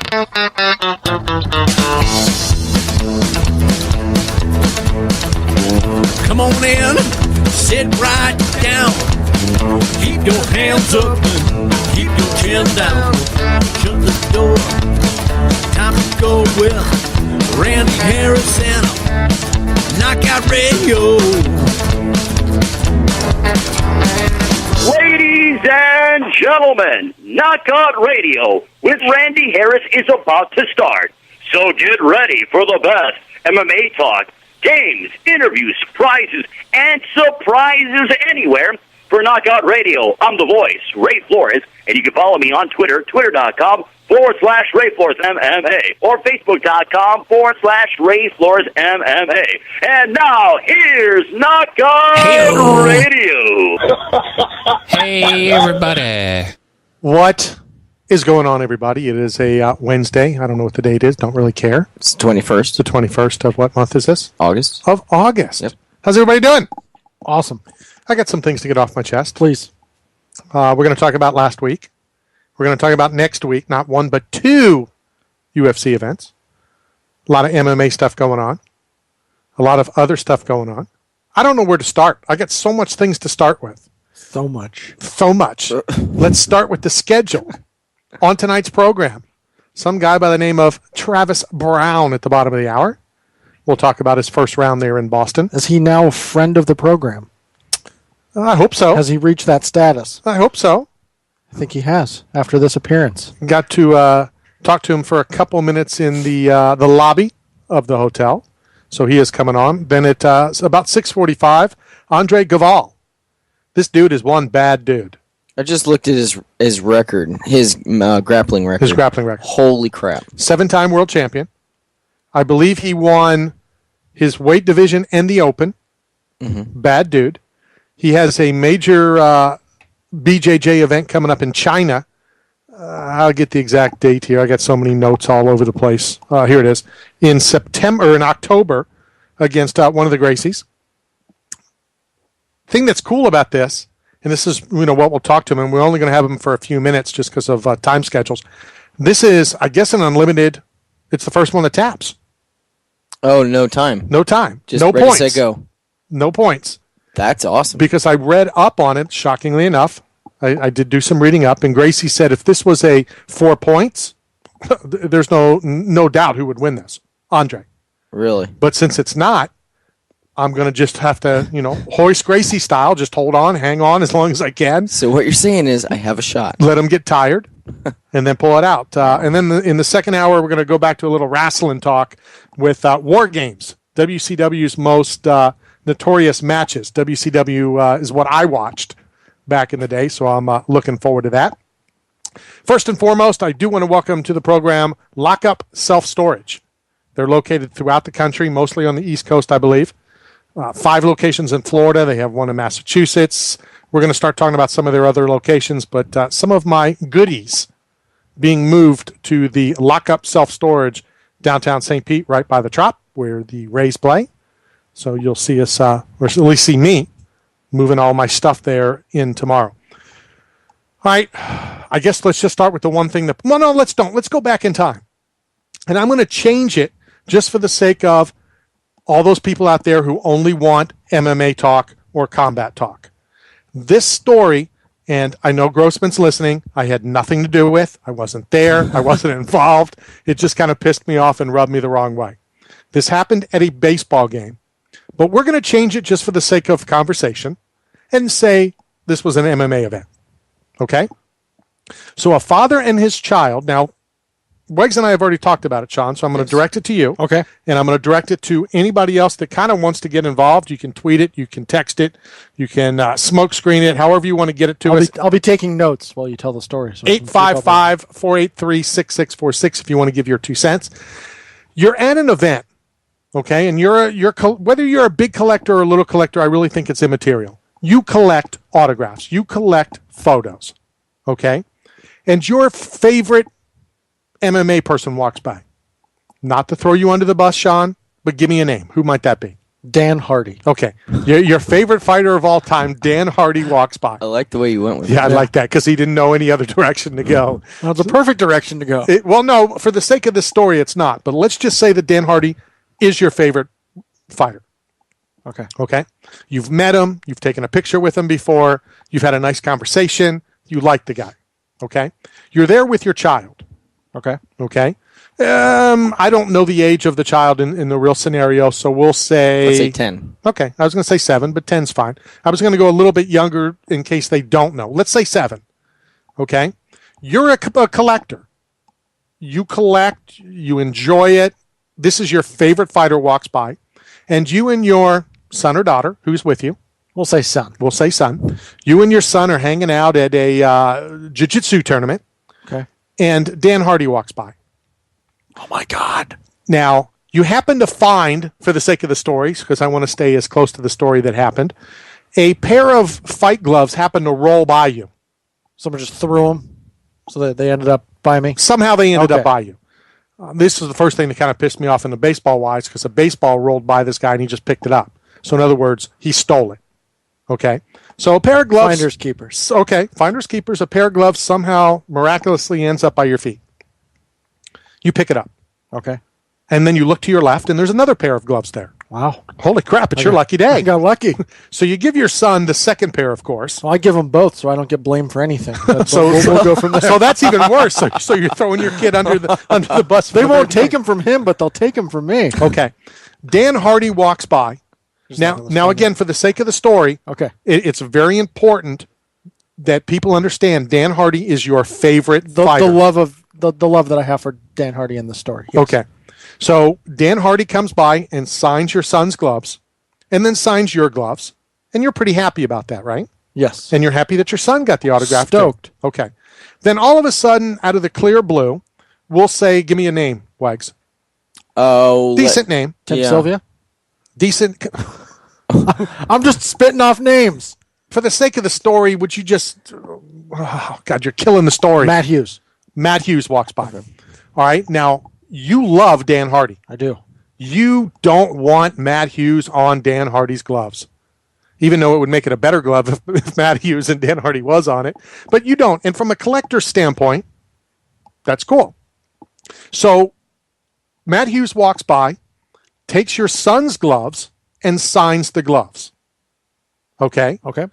Come on in, sit right down. Keep your hands up and keep your chin down. Shut the door. Time to go with Randy Harris and Knockout Radio. Ladies and gentlemen, Knockout Radio with Randy Harris is about to start. So get ready for the best MMA talk, games, interviews, prizes, and surprises anywhere. For Knockout Radio, I'm the voice, Ray Flores, and you can follow me on Twitter, twitter.com/Ray Flores MMA, or facebook.com/Ray Flores MMA. And now, here's Knockout Radio. Hey, everybody. What is going on, everybody? It is a Wednesday. I don't know what the date is. Don't really care. It's the 21st. The 21st of what month is this? August. Of August. Yep. How's everybody doing? Awesome. I got some things to get off my chest. Please. We're going to talk about last week. We're going to talk about next week. Not one, but two UFC events. A lot of MMA stuff going on. A lot of other stuff going on. I don't know where to start. I got so much things to start with. So much. Let's start with the schedule. On tonight's program, some guy by the name of Travis Browne at the bottom of the hour. We'll talk about his first round there in Boston. Is he now a friend of the program? I hope so. Has he reached that status? I hope so. I think he has after this appearance. Got to talk to him for a couple minutes in the lobby of the hotel. So he is coming on. Then at about 6:45, Andre Gaval. This dude is one bad dude. I just looked at his record, his grappling record. His grappling record. Holy crap. 7-time world champion. I believe he won his weight division and the open. Mm-hmm. Bad dude. He has a major BJJ event coming up in China. I'll get the exact date here. I got so many notes all over the place. Here it is. In October, against one of the Gracies. Thing that's cool about this, and this is what we'll talk to him, and we're only going to have him for a few minutes just because of time schedules. This is, I guess, an unlimited. It's the first one that taps. Oh, no time. No time. Just no ready, points. set, go. No points. That's awesome. Because I read up on it, shockingly enough. I did do some reading up, and Gracie said if this was a 4 points, there's no doubt who would win this. Andre. Really? But since it's not, I'm going to just have to, hoist Gracie style, just hold on, hang on as long as I can. So what you're saying is I have a shot. Let him get tired and then pull it out. And then in the second hour, we're going to go back to a little wrestling talk with War Games, WCW's most notorious matches. WCW is what I watched back in the day, so I'm looking forward to that. First and foremost, I do want to welcome to the program Lockup Self-Storage. They're located throughout the country, mostly on the East Coast, I believe. 5 locations in Florida. They have one in Massachusetts. We're going to start talking about some of their other locations, but some of my goodies being moved to the Lockup Self-Storage downtown St. Pete, right by the Trop, where the Rays play. So you'll see us, or at least see me, moving all my stuff there in tomorrow. All right, I guess let's just start with the one thing that... Well, no, let's don't. Let's go back in time. And I'm going to change it just for the sake of all those people out there who only want MMA talk or combat talk. This story, and I know Grossman's listening, I had nothing to do with. I wasn't there. I wasn't involved. It just kind of pissed me off and rubbed me the wrong way. This happened at a baseball game. But we're going to change it just for the sake of conversation and say this was an MMA event. Okay? So a father and his child. Now, Wags and I have already talked about it, Sean, so I'm going to direct it to you. Okay. And I'm going to direct it to anybody else that kind of wants to get involved. You can tweet it. You can text it. You can smoke screen it, however you want to get it to us. I'll be taking notes while you tell the story. So 855-483-6646 if you want to give your 2 cents. You're at an event, okay, and you're whether you're a big collector or a little collector, I really think it's immaterial. You collect autographs. You collect photos, okay? And your favorite MMA person walks by. Not to throw you under the bus, Sean, but give me a name. Who might that be? Dan Hardy. Okay. Your favorite fighter of all time, Dan Hardy, walks by. I like the way you went with Yeah, I it. like that because he didn't know any other direction to go. Well, it's a perfect direction to go. Well, no, for the sake of this story, it's not. But let's just say that Dan Hardy is your favorite fighter. Okay. Okay? You've met him. You've taken a picture with him before. You've had a nice conversation. You like the guy. Okay? You're there with your child. Okay. Okay? I don't know the age of the child in the real scenario, so we'll say... Let's say 10. Okay, I was going to say 7, but 10's fine. I was going to go a little bit younger in case they don't know. Let's say 7. Okay? You're a collector. You collect, you enjoy it. This is your favorite fighter walks by, and you and your son or daughter, who's with you, We'll say son. we'll say son, you and your son are hanging out at a jiu-jitsu tournament, Okay. and Dan Hardy walks by. Oh my God. Now, you happen to find, for the sake of the stories, because I want to stay as close to the story that happened, a pair of fight gloves happen to roll by you. Someone just threw them, so that they ended up by me. Somehow they ended Okay. up by you. This is the first thing that kind of pissed me off in the baseball-wise, because a baseball rolled by this guy and he just picked it up. So in other words, he stole it. Okay? So a pair of gloves... Finders keepers. Okay, finders keepers. A pair of gloves somehow miraculously ends up by your feet. You pick it up. Okay. And then you look to your left, and there's another pair of gloves there. Wow. Holy crap, it's your lucky I day. got lucky. So you give your son the second pair, of course. Well, I give them both, so I don't get blamed for anything. But So we'll go from there. So that's even worse. So you're throwing your kid under the bus. They won't take him from him, but they'll take him from me. Okay. Dan Hardy walks by. Now again, for the sake of the story, Okay. it's very important that people understand Dan Hardy is your favorite The fighter. love that I have for Dan Hardy in the story. Yes. Okay. So Dan Hardy comes by and signs your son's gloves and then signs your gloves. And you're pretty happy about that, right? Yes. And you're happy that your son got the autograph. Stoked. Too. Okay. Then all of a sudden, out of the clear blue, we'll say, give me a name, Wags. Oh, Decent name. Tim Yeah. Sylvia. Decent. I'm just spitting off names. For the sake of the story, would you just... Oh, God, you're killing the story. Matt Hughes. Matt Hughes walks by. All right. Now, you love Dan Hardy. I do. You don't want Matt Hughes on Dan Hardy's gloves, even though it would make it a better glove if Matt Hughes and Dan Hardy was on it. But you don't. And from a collector's standpoint, that's cool. So Matt Hughes walks by, takes your son's gloves, and signs the gloves. Okay? Okay.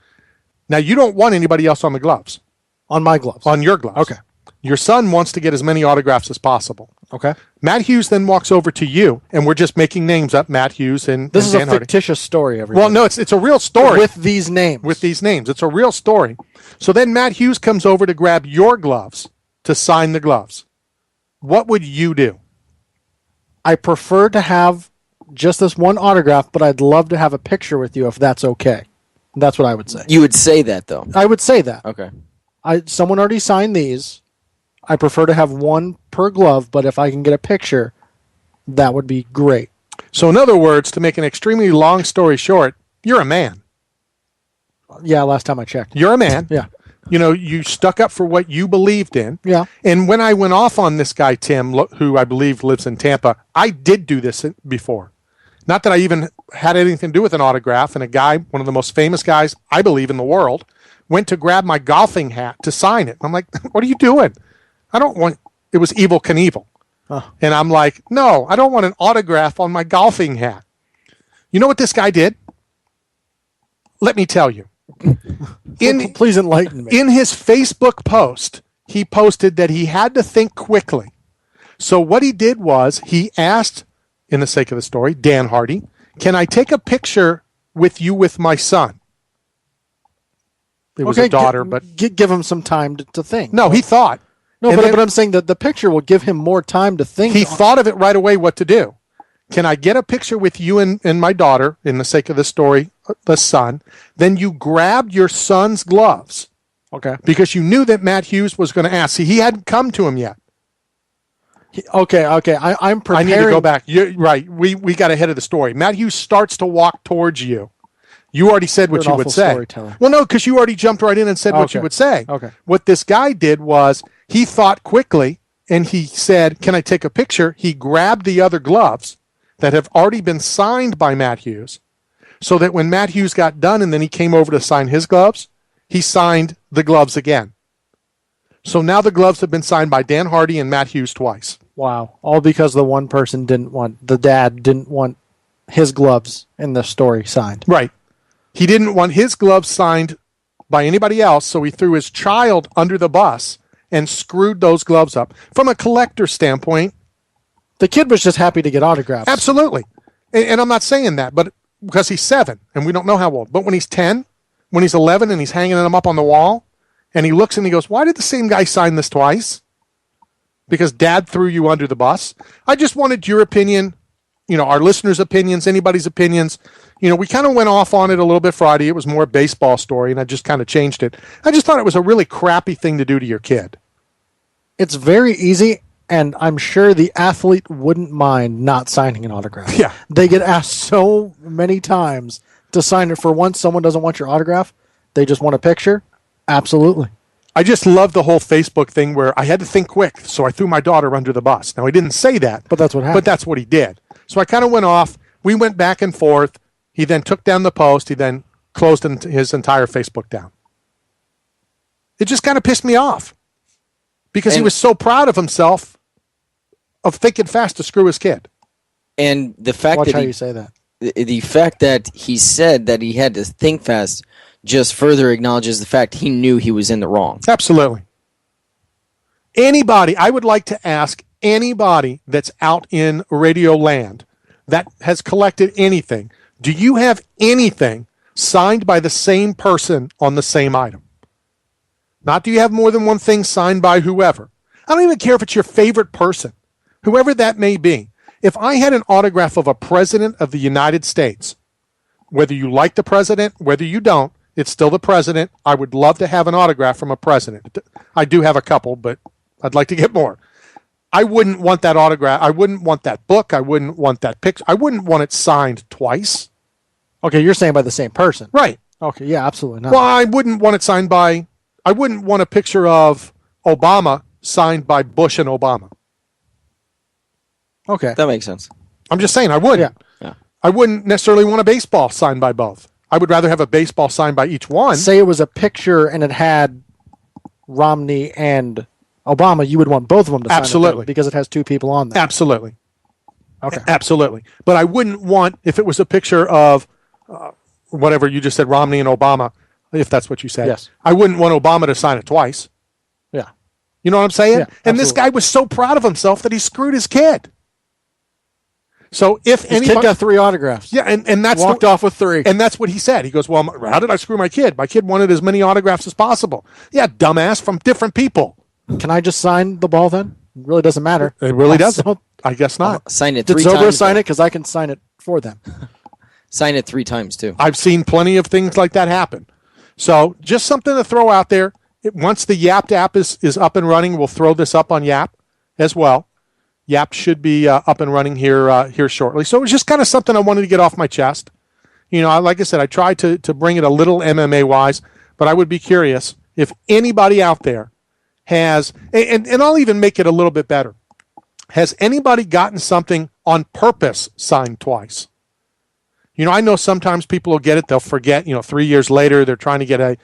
Now, you don't want anybody else on the gloves, On my gloves. on your gloves. Okay. Your son wants to get as many autographs as possible. Okay. Matt Hughes then walks over to you, and we're just making names up, Matt Hughes and This is Dan a Hardy. fictitious story, everybody. Well, no, it's a real story With these names. with these names. It's a real story. So then Matt Hughes comes over to grab your gloves to sign the gloves. What would you do? I prefer to have just this one autograph, but I'd love to have a picture with you if that's okay. That's what I would say. You would say that, though. I would say that. Okay. Someone already signed these. I prefer to have one per glove, but if I can get a picture, that would be great. So in other words, to make an extremely long story short, you're a man. Yeah, last time I checked. You're a man. Yeah. You know, you stuck up for what you believed in. Yeah. And when I went off on this guy, Tim, who I believe lives in Tampa, I did do this before. Not that I even had anything to do with an autograph, and a guy, one of the most famous guys, I believe, in the world, went to grab my golfing hat to sign it. I'm like, what are you doing? I don't want, it was Evel Knievel. And I'm like, no, I don't want an autograph on my golfing hat. You know what this guy did? Let me tell you. Please enlighten me. In his Facebook post, he posted that he had to think quickly. So what he did was he asked, in the sake of the story, Dan Hardy, can I take a picture with you with my son? It was a daughter, but... Give him some time to think. No, he thought. No, And but, then- but I'm saying that the picture will give him more time to think. He thought of it right away what to do. Can I get a picture with you and my daughter, in the sake of the story, the son? Then you grabbed your son's gloves Okay. because you knew that Matt Hughes was going to ask. See, he hadn't come to him yet. Okay. I'm I preparing. need to go back. You're right. We got ahead of the story. Matt Hughes starts to walk towards you. You already said what You're you an would awful say. storyteller. Well, no, because you already jumped right in and said what you Okay. would say. Okay. What this guy did was he thought quickly and he said, can I take a picture? He grabbed the other gloves that have already been signed by Matt Hughes so that when Matt Hughes got done and then he came over to sign his gloves, he signed the gloves again. So now the gloves have been signed by Dan Hardy and Matt Hughes twice. Wow. All because the dad didn't want his gloves in the story signed. Right. He didn't want his gloves signed by anybody else, so he threw his child under the bus and screwed those gloves up. From a collector standpoint, the kid was just happy to get autographs. Absolutely. And I'm not saying that, but because he's 7 and we don't know how old. But when he's 10, when he's 11 and he's hanging them up on the wall and he looks and he goes, why did the same guy sign this twice? Because dad threw you under the bus. I just wanted your opinion, our listeners' opinions, anybody's opinions. We kind of went off on it a little bit Friday. It was more a baseball story and I just kind of changed it. I just thought it was a really crappy thing to do to your kid. It's very easy. And I'm sure the athlete wouldn't mind not signing an autograph. Yeah. They get asked so many times to sign it. For once someone doesn't want your autograph, they just want a picture. Absolutely. I just love the whole Facebook thing where I had to think quick, so I threw my daughter under the bus. Now, he didn't say that. But that's what happened. But that's what he did. So I kind of went off. We went back and forth. He then took down the post. He then closed his entire Facebook down. It just kind of pissed me off because he was so proud of himself of thinking fast to screw his kid. And the fact Watch that how you say that. The fact that he said that he had to think fast just further acknowledges the fact he knew he was in the wrong. Absolutely. Anybody, I would like to ask anybody that's out in radio land that has collected anything, do you have anything signed by the same person on the same item? Not do you have more than one thing signed by whoever. I don't even care if it's your favorite person, whoever that may be. If I had an autograph of a president of the United States, whether you like the president, whether you don't, it's still the president. I would love to have an autograph from a president. I do have a couple, but I'd like to get more. I wouldn't want that autograph. I wouldn't want that book. I wouldn't want that picture. I wouldn't want it signed twice. Okay, you're saying by the same person. Right. Okay, yeah, absolutely not. Well, I wouldn't want it signed by, I wouldn't want a picture of Obama signed by Bush and Obama. Okay. That makes sense. I'm just saying I wouldn't. Yeah. I wouldn't necessarily want a baseball signed by both. I would rather have a baseball signed by each one. Say it was a picture and it had Romney and Obama, you would want both of them to sign Absolutely. it because it has two people on there. Absolutely. Okay. Absolutely. But I wouldn't want, if it was a picture of whatever you just said, Romney and Obama, if that's what you said. Yes. I wouldn't want Obama to sign it twice. Yeah. You know what I'm saying? Yeah, and this guy was so proud of himself that he screwed his kid. So if His anybody kid got 3 autographs. Yeah, and that's Walked off with 3. And that's what he said. He goes, well, how did I screw my kid? My kid wanted as many autographs as possible. Yeah, dumbass, from different people. Can I just sign the ball then? It really doesn't matter. It really doesn't. I guess not. Sign it Did 3 Zobro times. sign it? Because I can sign it for them. Sign it 3 times, too. I've seen plenty of things like that happen. So just something to throw out there. Once the Yapped app is up and running, we'll throw this up on Yap as well. Yap should be up and running here shortly. So it was just kind of something I wanted to get off my chest. Like I said, I tried to bring it a little MMA-wise, but I would be curious if anybody out there has, and I'll even make it a little bit better. Has anybody gotten something on purpose signed twice? I know sometimes people will get it, they'll forget, 3 years later, they're trying to get a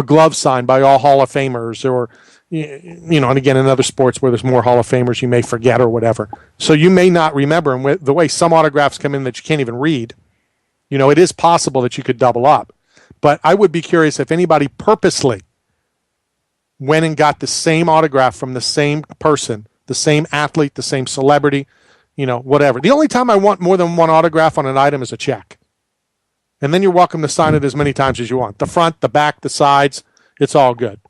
glove signed by all Hall of Famers or, and again, in other sports where there's more Hall of Famers, you may forget or whatever. So you may not remember. And with the way some autographs come in that you can't even read, it is possible that you could double up. But I would be curious if anybody purposely went and got the same autograph from the same person, the same athlete, the same celebrity, whatever. The only time I want more than one autograph on an item is a check. And then you're welcome to sign it as many times as you want. The front, the back, the sides, it's all good.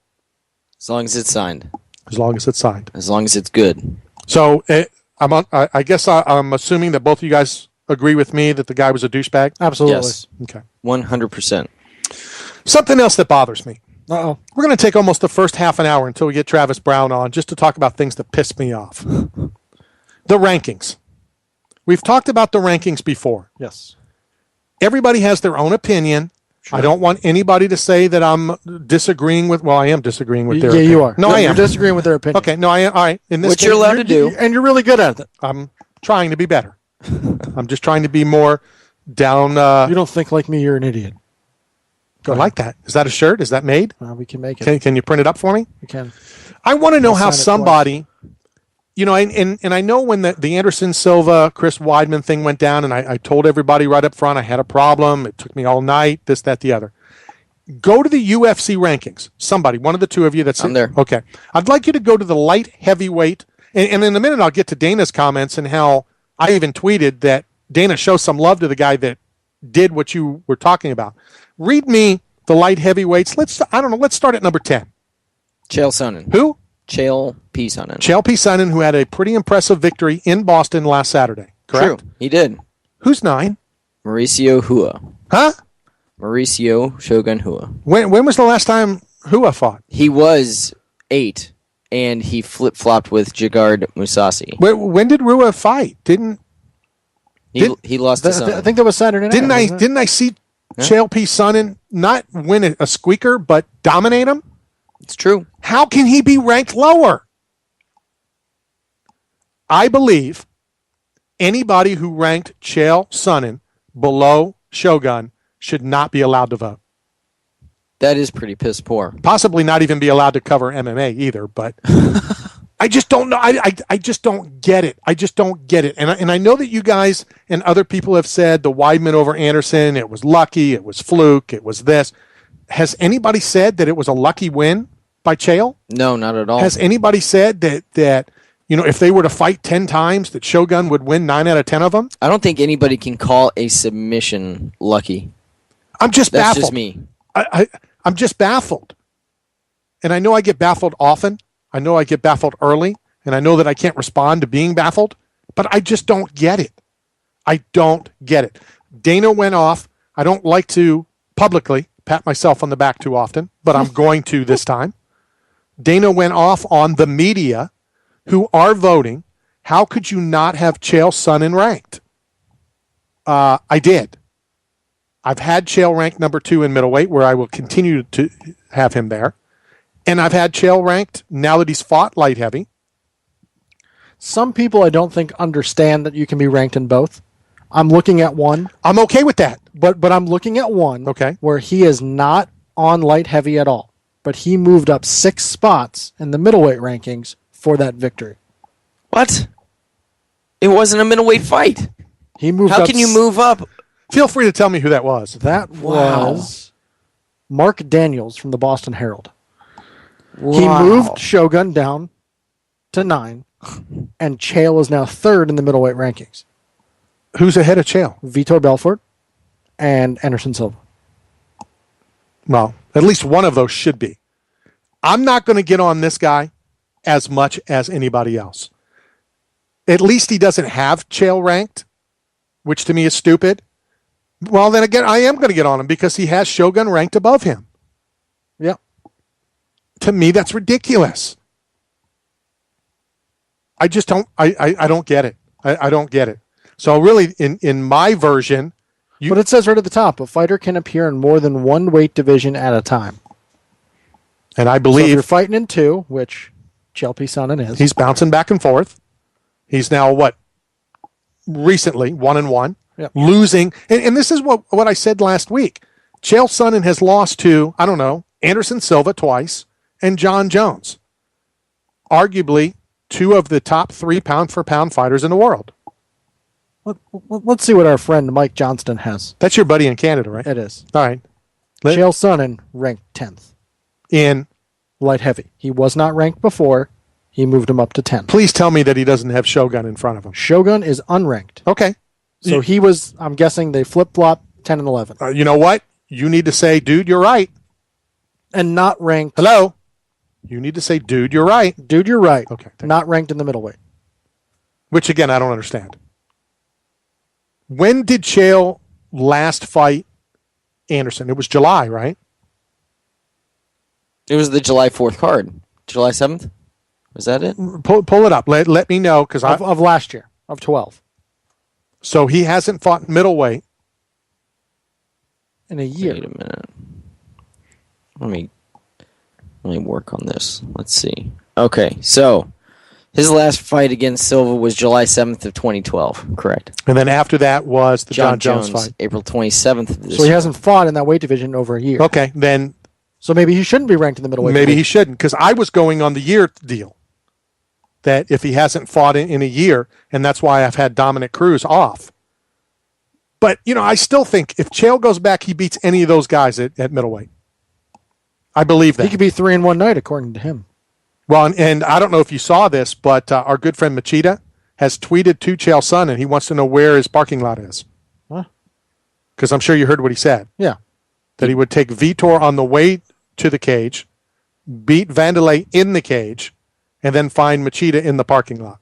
As long as it's signed. As long as it's signed. As long as it's good. So I guess I'm assuming that both of you guys agree with me that the guy was a douchebag? Absolutely. Yes. Okay. 100%. Something Something else that bothers me. Uh-oh. We're going to take almost the first half an hour until we get Travis Browne on just to talk about things that piss me off. The rankings. We've talked about the rankings before. Yes. Everybody has their own opinion. Sure. I don't want anybody to say that I'm disagreeing with, well, I am disagreeing with their Yeah, opinion. you are. No, I You're am. disagreeing with their opinion. Okay, no, I am. All right. In this Which case, you're allowed to do. And you're really good at it. I'm trying to be better. I'm just trying to be more down. You don't think like me, you're an idiot. I like that. Is that a shirt? Is that made? We can make it. Can you print it up for me? We can. I want to know how sign it somebody, and I know when the Anderson Silva, Chris Weidman thing went down, and I told everybody right up front I had a problem. It took me all night, this, that, the other. Go to the UFC rankings. Somebody, one of the two of you that's I'm there. Okay. I'd like you to go to the light heavyweight, and in a minute I'll get to Dana's comments and how I even tweeted that Dana shows some love to the guy that did what you were talking about. Read me the light heavyweights. Let's start at number 10. Chael Sonnen. Who? Chael P. Sonnen. Chael P. Sonnen, who had a pretty impressive victory in Boston last Saturday. Correct? True. He did. Who's 9? Mauricio Hua. Huh? Mauricio Shogun Hua. When was the last time Hua fought? He was 8, and he flip-flopped with Jagard Musasi. When did Hua fight? He lost to Sonnen. I think that was Saturday night. Didn't I see Chael P. Sonnen not win a squeaker, but dominate him? It's true. How can he be ranked lower? I believe anybody who ranked Chael Sonnen below Shogun should not be allowed to vote. That is pretty piss poor. Possibly not even be allowed to cover MMA either, but I just don't know. I just don't get it. I just don't get it. And I know that you guys and other people have said the Weidman over Anderson, it was lucky, it was fluke, it was this. Has anybody said that it was a lucky win by Chael? No, not at all. Has anybody said that if they were to fight 10 times, that Shogun would win 9 out of 10 of them? I don't think anybody can call a submission lucky. I'm just That's baffled. just me. I'm just baffled. And I know I get baffled often. I know I get baffled early. And I know that I can't respond to being baffled. But I just don't get it. I don't get it. Dana went off. I don't like to publicly pat myself on the back too often, but I'm going to this time. Dana went off on the media who are voting. How could you not have Chael Sonnen ranked? I did. I've had Chael ranked number 2 in middleweight, where I will continue to have him there. And I've had Chael ranked, now that he's fought light heavy. Some people I don't think understand that you can be ranked in both. I'm looking at one. I'm okay with that. But I'm looking at one where he is not on light heavy at all. But he moved up 6 spots in the middleweight rankings for that victory. What? It wasn't a middleweight fight. He moved How up can you move up? Feel free to tell me who that was. That was Mark Daniels from the Boston Herald. Wow. He moved Shogun down to 9, and Chael is now 3rd in the middleweight rankings. Who's ahead of Chael? Vitor Belfort and Anderson Silva. Well, at least one of those should be. I'm not going to get on this guy as much as anybody else. At least he doesn't have Chael ranked, which to me is stupid. Well, then again, I am going to get on him because he has Shogun ranked above him. Yep. To me, that's ridiculous. I just don't. I don't get it. I don't get it. So really, in my version, but it says right at the top, a fighter can appear in more than one weight division at a time. And I So if believe you're fighting in 2, which Chael P. Sonnen is. he's bouncing back and forth. He's now recently 1-1, Yep. losing. And this is what I said last week. Chael Sonnen has lost to, Anderson Silva twice and John Jones. Arguably 2 of the top 3 pound-for-pound fighters in the world. Let's see what our friend Mike Johnston has. That's your buddy in Canada, right? It is. All right. Chael Sonnen ranked 10th. In Light heavy. He was not ranked before. He moved him up to 10th. Please tell me that he doesn't have Shogun in front of him. Shogun is unranked. Okay. So he was, I'm guessing they flip-flop 10 and 11. You know what? You need to say, dude, you're right. And not ranked. Hello? You need to say, dude, you're right. Dude, you're right. Okay. Not ranked in the middleweight. Which, again, I don't understand. When did Chael last fight Anderson? It was July, right? It was the July 4th card. July 7th? Was that it? Pull it up. Let me know. Because Of last year, of 12. So he hasn't fought middleweight In a year. Wait a minute. Let me work on this. Let's see. Okay, so His last fight against Silva was July 7th of 2012. Correct. And then after that was the John Jones fight. April 27th of this So he hasn't fought in that weight division in over a year. Okay, then So maybe he shouldn't be ranked in the middleweight maybe division. he shouldn't, because I was going on the year deal. That if he hasn't fought in a year, and that's why I've had Dominic Cruz off. But, I still think if Chael goes back, he beats any of those guys at middleweight. I believe that. He could be 3 in one night, according to him. Well, and I don't know if you saw this, but our good friend Machida has tweeted to Chael Sonnen, and he wants to know where his parking lot is. Huh? Because I'm sure you heard what he said. Yeah. That he would take Vitor on the way to the cage, beat Vanderlei in the cage, and then find Machida in the parking lot.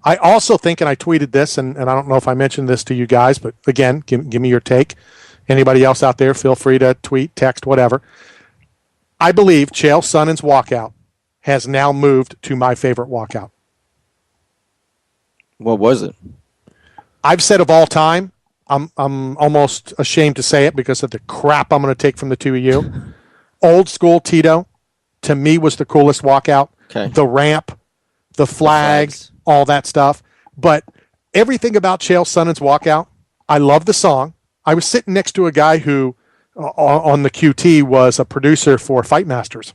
I also think, and I tweeted this, and I don't know if I mentioned this to you guys, but again, give me your take. Anybody else out there, feel free to tweet, text, whatever. I believe Chael Sonnen's walkout has now moved to my favorite walkout. What was it? I've said of all time, I'm almost ashamed to say it because of the crap I'm going to take from the two of you. Old school Tito, to me, was the coolest walkout. Okay. The ramp, the flag, all that stuff. But everything about Chael Sonnen's walkout, I love the song. I was sitting next to a guy who, on the QT, was a producer for Fight Masters.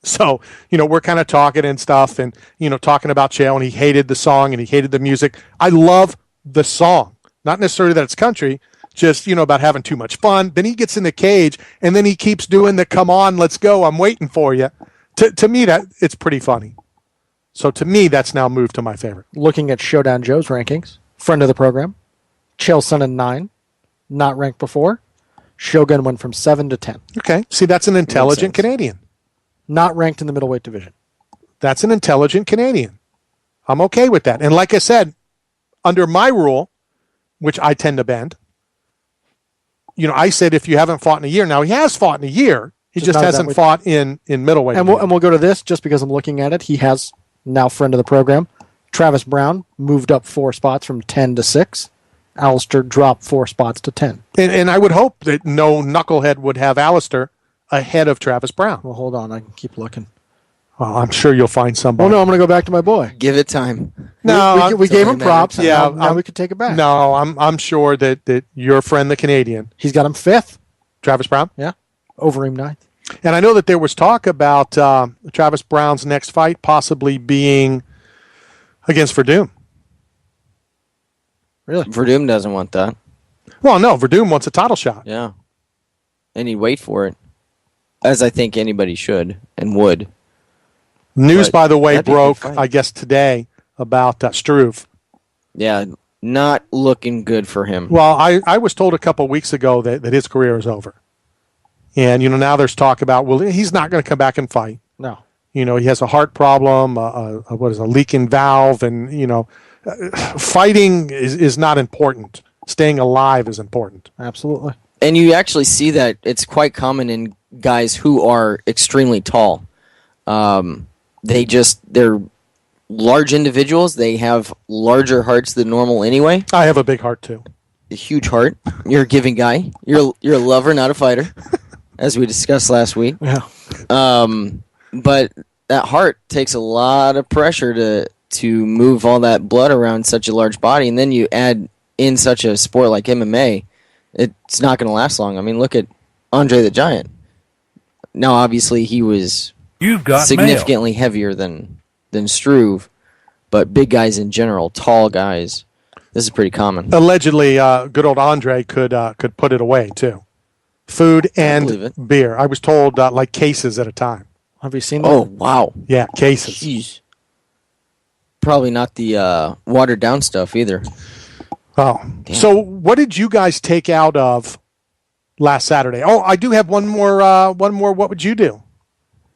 So, we're kind of talking and stuff and, talking about Chael, and he hated the song and he hated the music. I love the song. Not necessarily that it's country, just, about having too much fun. Then he gets in the cage, and then he keeps doing the come on, let's go, I'm waiting for you. To me, that it's pretty funny. So to me, that's now moved to my favorite. Looking at Showdown Joe's rankings, friend of the program, Chael Sonnen 9, not ranked before. Shogun went from 7 to 10. Okay. See, that's an intelligent Canadian. Not ranked in the middleweight division. That's an intelligent Canadian. I'm okay with that. And like I said, under my rule, which I tend to bend, I said if you haven't fought in a year. Now, he has fought in a year. He just hasn't fought in middleweight. And we'll go to this just because I'm looking at it. He has, now friend of the program, Travis Browne moved up 4 spots from 10 to 6. Alistair dropped 4 spots to 10. And I would hope that no knucklehead would have Alistair ahead of Travis Browne. Well, hold on. I can keep looking. Well, I'm sure you'll find somebody. Oh, no, I'm going to go back to my boy. Give it time. No, we gave him props. Yeah, now we could take it back. No, I'm sure that your friend, the Canadian, He's got him 5th. Travis Browne. Yeah. Overeem 9th. And I know that there was talk about Travis Browne's next fight possibly being against Verdum. Really? Verdum doesn't want that. Well, no, Verdum wants a title shot. Yeah. And he'd wait for it, as I think anybody should and would. News, But by the way, that'd be a good broke, fight. I guess, today about Struve. Yeah, not looking good for him. Well, I was told a couple of weeks ago that his career is over. And, now there's talk about, well, he's not going to come back and fight. No. He has a heart problem, a leaking valve, and, fighting is not important. Staying alive is important. Absolutely. And you actually see that it's quite common in guys who are extremely tall. They're large individuals. They have larger hearts than normal anyway. I have a big heart, too. A huge heart. You're a giving guy. You're a lover, not a fighter, as we discussed last week. Yeah. But that heart takes a lot of pressure to move all that blood around such a large body, and then you add in such a sport like MMA, it's not going to last long. I mean, look at Andre the Giant. Now, obviously, he was significantly heavier than Struve, but big guys in general, tall guys, this is pretty common. Allegedly, good old Andre could put it away, too. Food and beer. I was told like cases at a time. Have you seen that? Oh, wow. Yeah, cases. Jeez. Probably not the watered down stuff either. Oh. Damn. So what did you guys take out of last Saturday? Oh, I do have one more. What would you do?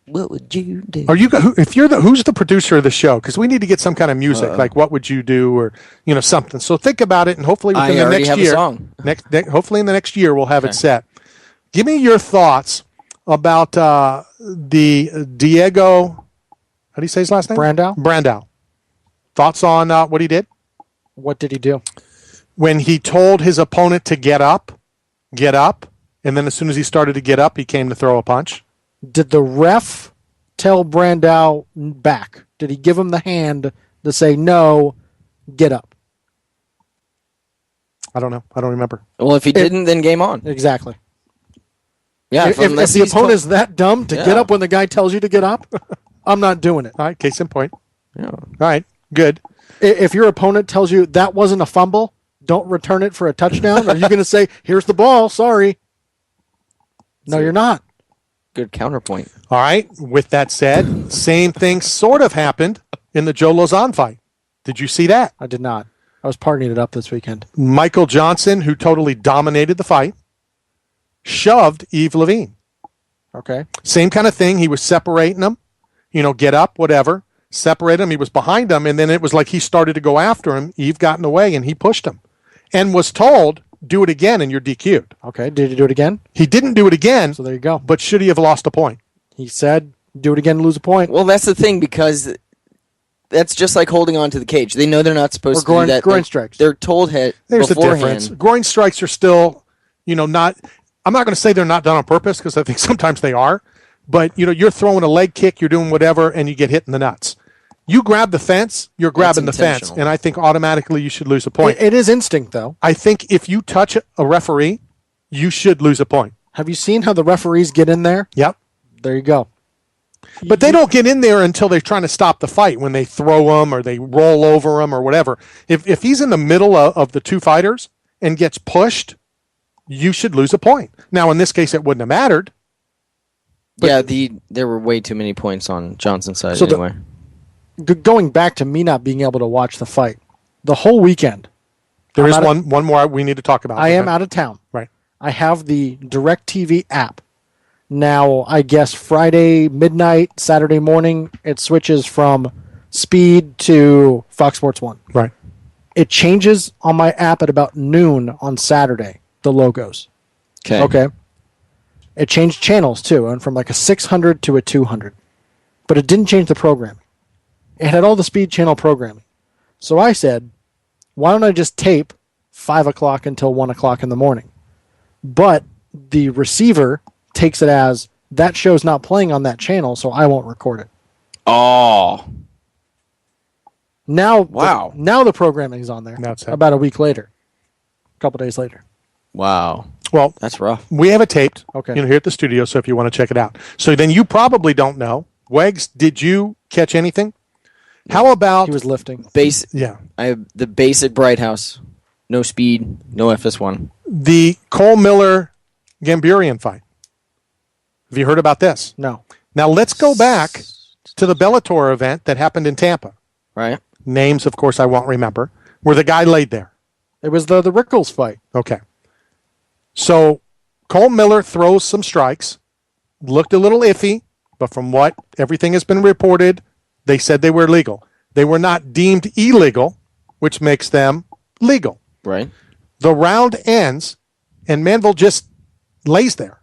What would you do? Are you who's the producer of the show? Because we need to get some kind of music, like what would you do, or something. So think about it, and hopefully within the next year, a song. Hopefully in the next year we'll have it set. Give me your thoughts about the Diego. How do you say his last name? Brandao. Thoughts on what he did? What did he do? When he told his opponent to get up, and then as soon as he started to get up, he came to throw a punch. Did the ref tell Brandao back? Did he give him the hand to say, no, get up? I don't know. I don't remember. Well, if he didn't, then game on. Exactly. Yeah, If the opponent is that dumb to Yeah. get up when the guy tells you to get up, I'm not doing it. All right, case in point. Yeah. All right, good. If your opponent tells you that wasn't a fumble, don't return it for a touchdown. Are you going to say, here's the ball, sorry? No, you're not. Good counterpoint. All right, with that said, same thing sort of happened in the Joe Lozon fight. Did you see that? I did not. I was partying it up this weekend. Michael Johnson, who totally dominated the fight, shoved Yves Levine. Okay. Same kind of thing. He was separating him, get up, whatever. Separate him. He was behind him, and then it was like he started to go after him. Yves got in the way, and he pushed him and was told, do it again, and you're DQ'd. Okay. Did he do it again? He didn't do it again, So there you go. but should he have lost a point? He said, do it again and lose a point. Well, that's the thing, because that's just like holding on to the cage. They know they're not supposed to do that. Groin strikes. They're told There's beforehand. a difference. Groin strikes are still, not. I'm not going to say they're not done on purpose, because I think sometimes they are. But you're throwing a leg kick, you're doing whatever, and you get hit in the nuts. You grab the fence, you're grabbing the fence, intentional. and I think automatically you should lose a point. It is instinct, though. I think if you touch a referee, you should lose a point. Have you seen how the referees get in there? Yep. There you go. But they don't get in there until they're trying to stop the fight, when they throw him or they roll over him or whatever. If he's in the middle of the two fighters and gets pushed, you should lose a point. Now, in this case, it wouldn't have mattered. There were way too many points on Johnson's side So anyway. Going back to me not being able to watch the fight, the whole weekend, There I'm is out of- one more we need to talk about. I am out of town. Right. I have the DirecTV app. Now, I guess Friday midnight, Saturday morning, it switches from Speed to Fox Sports 1. Right. It changes on my app at about noon on Saturday, the logos. Okay. It changed channels, too, and from like a 600 to a 200. But it didn't change the programming. It had all the Speed channel programming. So I said, why don't I just tape 5 o'clock until 1 o'clock in the morning? But the receiver takes it as, that show's not playing on that channel, so I won't record it. Oh. Now, Wow. now the programming's on there. Now it's happening. About a week later. A couple days later. Wow. Well, That's rough. we have it taped Okay. here at the studio, so if you want to check it out. So then you probably don't know. Wags, did you catch anything? How about... He was lifting. Yeah. I have the basic Bright House. No speed, no FS1. The Cole Miller-Gamburian fight. Have you heard about this? No. Now let's go back to the Bellator event that happened in Tampa. Right? Names, of course, I won't remember, where the guy laid there. It was the Rickles fight. Okay. So Cole Miller throws some strikes, looked a little iffy, but from what everything has been reported, they said they were legal. They were not deemed illegal, which makes them legal. Right. The round ends, and Manville just lays there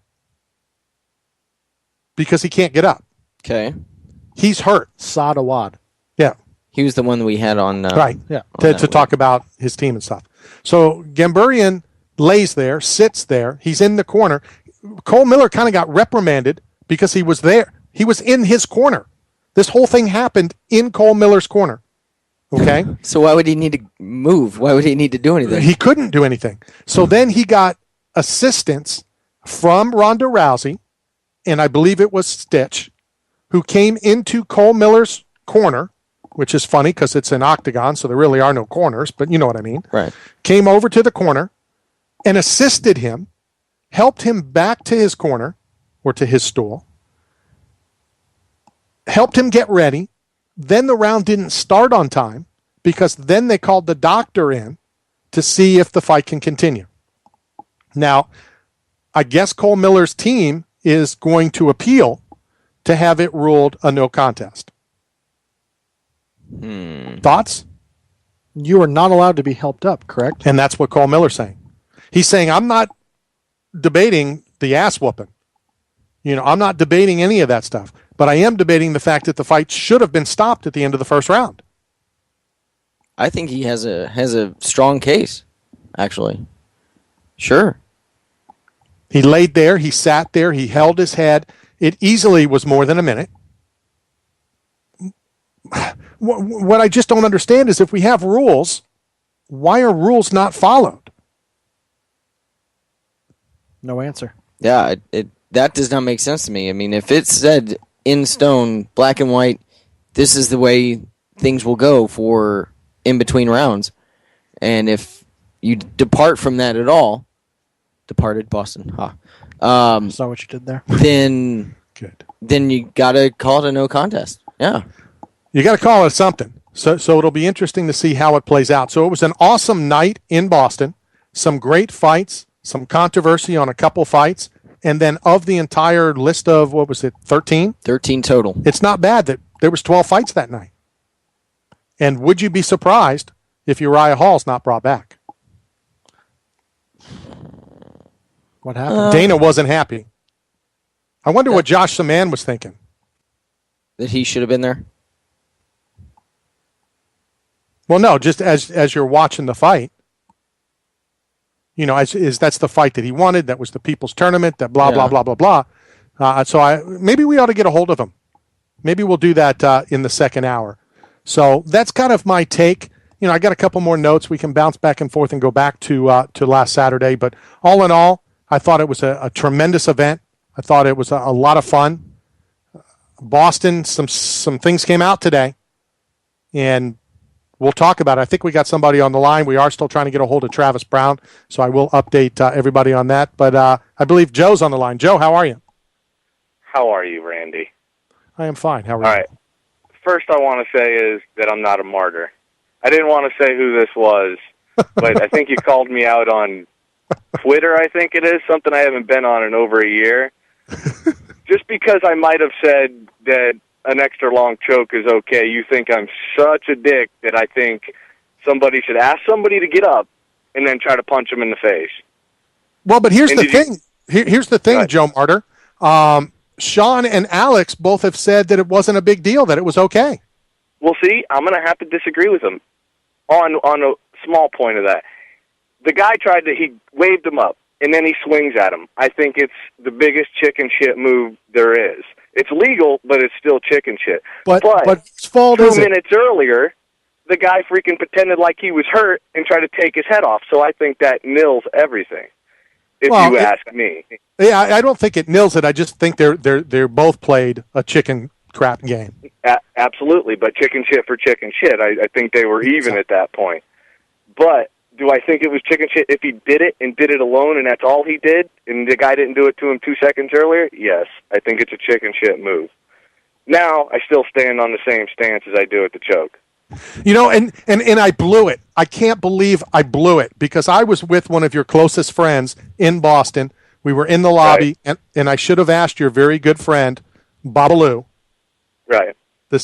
because he can't get up. Okay. He's hurt. Sadawad. Yeah. He was the one that we had on. Right. Yeah. To talk about his team and stuff. So Gamburian lays there, sits there. He's in the corner. Cole Miller kind of got reprimanded because he was there. He was in his corner. This whole thing happened in Cole Miller's corner. Okay? So why would he need to move? Why would he need to do anything? He couldn't do anything. So then he got assistance from Ronda Rousey, and I believe it was Stitch, who came into Cole Miller's corner, which is funny because it's an octagon, so there really are no corners, but you know what I mean. Right. Came over to the corner and assisted him, helped him back to his corner or to his stool, helped him get ready. Then the round didn't start on time because then they called the doctor in to see if the fight can continue. Now, I guess Cole Miller's team is going to appeal to have it ruled a no contest. Thoughts? You are not allowed to be helped up, correct? And that's what Cole Miller's saying. He's saying, I'm not debating the ass whooping. I'm not debating any of that stuff. But I am debating the fact that the fight should have been stopped at the end of the first round. I think he has a strong case, actually. Sure. He laid there. He sat there. He held his head. It easily was more than a minute. what I just don't understand is if we have rules, why are rules not followed? No answer. Yeah, that does not make sense to me. I mean, if it said in stone, black and white, this is the way things will go for in between rounds, and if you depart from that at all, departed Boston, Saw what you did there. Good. Then you gotta call it a no contest. Yeah, you got to call it something. So it'll be interesting to see how it plays out. So it was an awesome night in Boston. Some great fights, some controversy on a couple fights, and then of the entire list of, what was it, 13? 13 total. It's not bad that there was 12 fights that night. And would you be surprised if Uriah Hall's not brought back? What happened? Dana wasn't happy. I wonder what Josh Saman was thinking. That he should have been there? Well, no, just as you're watching the fight, you know, that's the fight that he wanted. That was the People's Tournament. That blah blah blah blah blah. So maybe we ought to get a hold of him. Maybe we'll do that in the second hour. So that's kind of my take. You know, I got a couple more notes. We can bounce back and forth and go back to last Saturday. But all in all, I thought it was a tremendous event. I thought it was a lot of fun. Boston, some things came out today, and we'll talk about it. I think we got somebody on the line. We are still trying to get a hold of Travis Browne, so I will update everybody on that. But I believe Joe's on the line. Joe, how are you? How are you, Randy? I am fine. How are you? All right. First I want to say is that I'm not a martyr. I didn't want to say who this was, but I think you called me out on Twitter, I think it is, something I haven't been on in over a year. Just because I might have said that an extra long choke is okay, you think I'm such a dick that I think somebody should ask somebody to get up and then try to punch him in the face. Well, but here's the thing. Here's the thing, Joe Martyr. Sean and Alex both have said that it wasn't a big deal, that it was okay. Well, see, I'm going to have to disagree with him on a small point of that. The guy he waved him up, and then he swings at him. I think it's the biggest chicken shit move there is. It's legal, but it's still chicken shit. But whose fault is it? 2 minutes earlier, the guy freaking pretended like he was hurt and tried to take his head off. So I think that nils everything, if you ask me. Yeah, I don't think it nils it. I just think they're both played a chicken crap game. Absolutely, but chicken shit for chicken shit. I think they were even at that point. But do I think it was chicken shit if he did it and did it alone and that's all he did and the guy didn't do it to him 2 seconds earlier? Yes, I think it's a chicken shit move. Now, I still stand on the same stance as I do at the choke. You know, and I blew it. I can't believe I blew it because I was with one of your closest friends in Boston. We were in the lobby, right. and I should have asked your very good friend, Babalu. Right.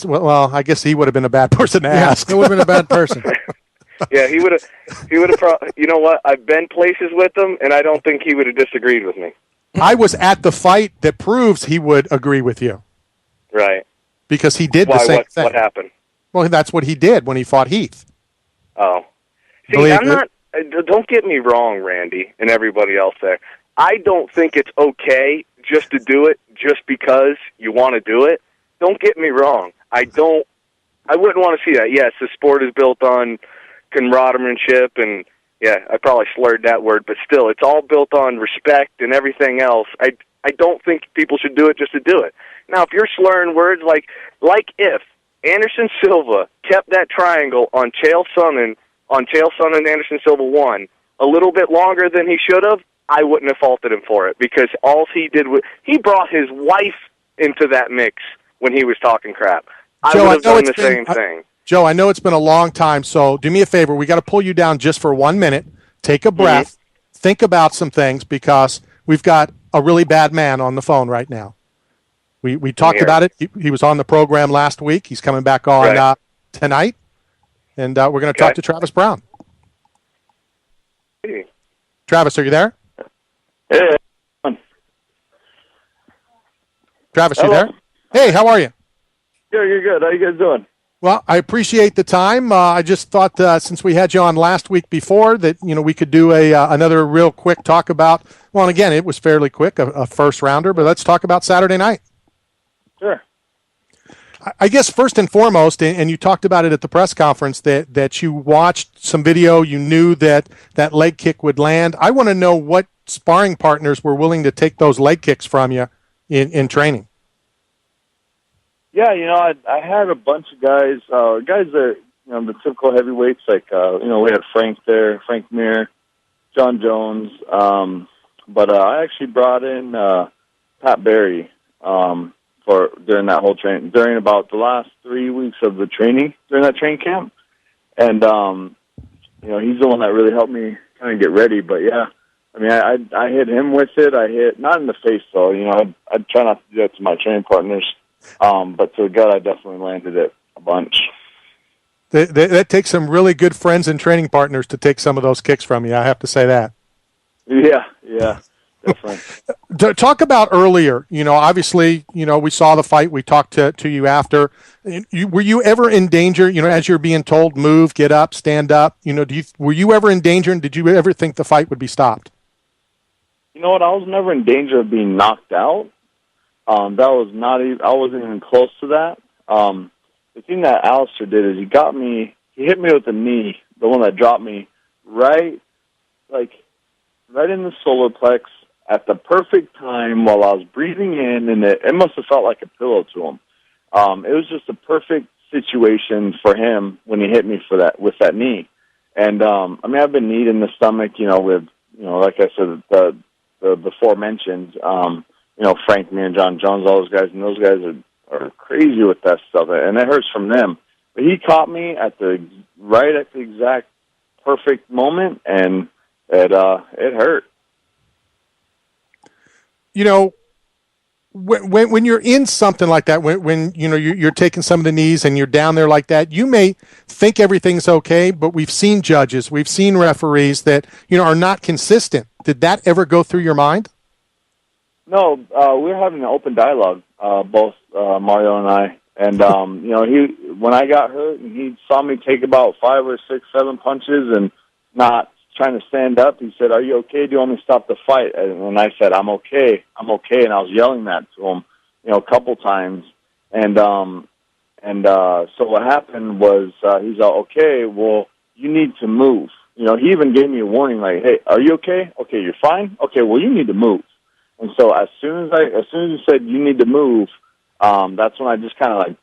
Well, I guess he would have been a bad person to ask. He would have been a bad person. Yeah, he would have. You know what? I've been places with him, and I don't think he would have disagreed with me. I was at the fight that proves he would agree with you. Right. Because he did the same thing. What happened? Well, that's what he did when he fought Heath. Oh. See, I'm not. Don't get me wrong, Randy, and everybody else there. I don't think it's okay just to do it just because you want to do it. Don't get me wrong. I wouldn't want to see that. Yes, the sport is built on camaraderie, and yeah, I probably slurred that word, but still, it's all built on respect and everything else. I don't think people should do it just to do it. Now, if you're slurring words like if Anderson Silva kept that triangle on Chael Sonnen, Anderson Silva 1, a little bit longer than he should have, I wouldn't have faulted him for it, because all he did was he brought his wife into that mix when he was talking crap. I would have done the same thing. Joe, I know it's been a long time, so do me a favor. We got to pull you down just for 1 minute. Take a breath. Think about some things, because we've got a really bad man on the phone right now. We talked about it. He was on the program last week. He's coming back on tonight, and we're going to talk to Travis Browne. Hey. Travis, are you there? Hey. Travis, you there? Hey, how are you? Yeah, you're good. How you guys doing? Well, I appreciate the time. I just thought since we had you on last week before that, we could do another real quick talk about, well, again, it was fairly quick, a first rounder, but let's talk about Saturday night. Sure. I guess first and foremost, and you talked about it at the press conference, that you watched some video, you knew that leg kick would land. I want to know what sparring partners were willing to take those leg kicks from you in training. Yeah, I had a bunch of guys that, the typical heavyweights, like, we had Frank there, Frank Mir, John Jones, but I actually brought in Pat Barry during that whole training, during about the last 3 weeks of the training, during that training camp. And, he's the one that really helped me kind of get ready. But, yeah, I mean, I hit him with it. I hit, not in the face, though. I'd try not to do that to my training partners. But to the gut, I definitely landed it a bunch. That takes some really good friends and training partners to take some of those kicks from you. I have to say that. Yeah, definitely. Talk about earlier, obviously, we saw the fight. We talked to you after. Were you ever in danger, as you're being told, move, get up, stand up? Were you ever in danger, and did you ever think the fight would be stopped? You know what? I was never in danger of being knocked out. That was not even, I wasn't even close to that. The thing that Alistair did is he hit me with the knee, the one that dropped me, right in the solar plex at the perfect time while I was breathing in, and it must have felt like a pillow to him. It was just a perfect situation for him when he hit me with that knee. And, I've been kneed in the stomach, with, like I said, the before mentioned, Frank, me, and John Jones, all those guys, and those guys are crazy with that stuff, and it hurts from them. But he caught me right at the exact perfect moment, and it hurt. When you're in something like that, when you're taking some of the knees and you're down there like that, you may think everything's okay, but we've seen judges, we've seen referees that are not consistent. Did that ever go through your mind? No, we were having an open dialogue, both Mario and I. And when I got hurt, and he saw me take about 5 or 6, 7 punches and not trying to stand up, he said, "Are you okay? Do you want me to stop the fight?" And I said, "I'm okay. I'm okay." And I was yelling that to him, a couple times. And so what happened was he's like, "Okay, well, you need to move." He even gave me a warning, like, "Hey, are you okay? Okay, you're fine. Okay, well, you need to move." And so as soon as he said you need to move, that's when I just kind of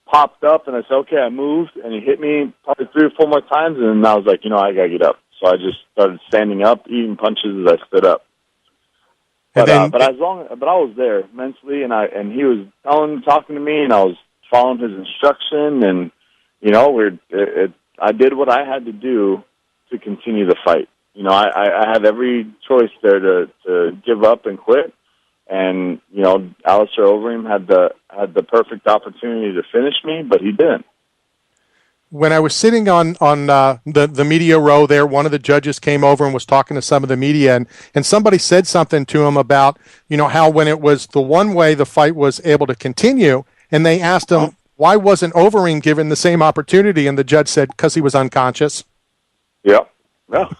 popped up, and I said, "Okay," I moved, and he hit me probably 3 or 4 more times, and then I was like, I gotta get up. So I just started standing up, eating punches as I stood up. But I was there mentally, and he was talking to me, and I was following his instruction, and I did what I had to do to continue the fight. I had every choice there to give up and quit, and Alistair Overeem had the perfect opportunity to finish me, but he didn't. When I was sitting on the media row there, one of the judges came over and was talking to some of the media, and somebody said something to him about how when it was the one way, the fight was able to continue, and they asked him why wasn't Overeem given the same opportunity, and the judge said because he was unconscious. Yeah. Well,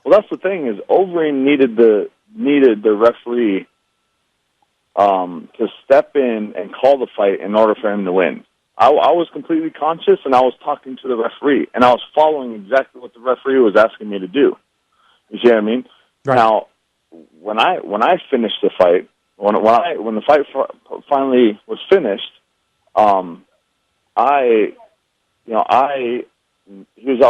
that's the thing is Overeem needed the referee to step in and call the fight in order for him to win. I was completely conscious, and I was talking to the referee, and I was following exactly what the referee was asking me to do. You see what I mean? Right. Now, when I finished the fight, when the fight finally was finished, he was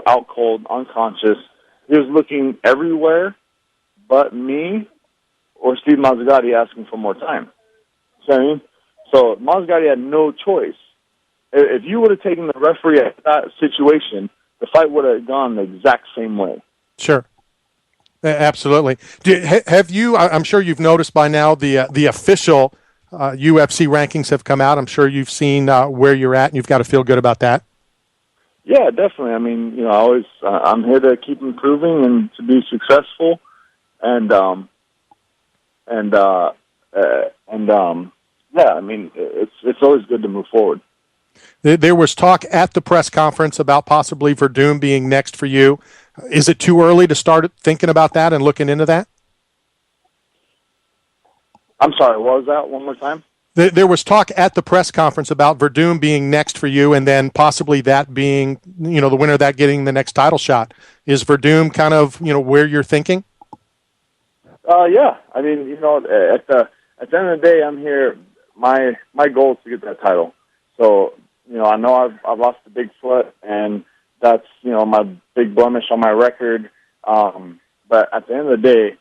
out cold, unconscious. He was looking everywhere but me or Steve Mazzagatti asking for more time. You know what I mean? So Mazzagatti had no choice. If you would have taken the referee at that situation, the fight would have gone the exact same way. Sure. Absolutely. Have you, I'm sure you've noticed by now, the official UFC rankings have come out. I'm sure you've seen where you're at, and you've got to feel good about that. Yeah, definitely. I mean, I'm here to keep improving and to be successful, yeah, I mean, it's always good to move forward. There was talk at the press conference about possibly Verdum being next for you. Is it too early to start thinking about that and looking into that? I'm sorry, what was that? One more time? There was talk at the press conference about Verdum being next for you, and then possibly that being, the winner of that getting the next title shot. Is Verdum kind of, where you're thinking? Yeah. I mean, at the end of the day, I'm here. My goal is to get that title. So, I know I've lost the Bigfoot, and that's, my big blemish on my record. But at the end of the day,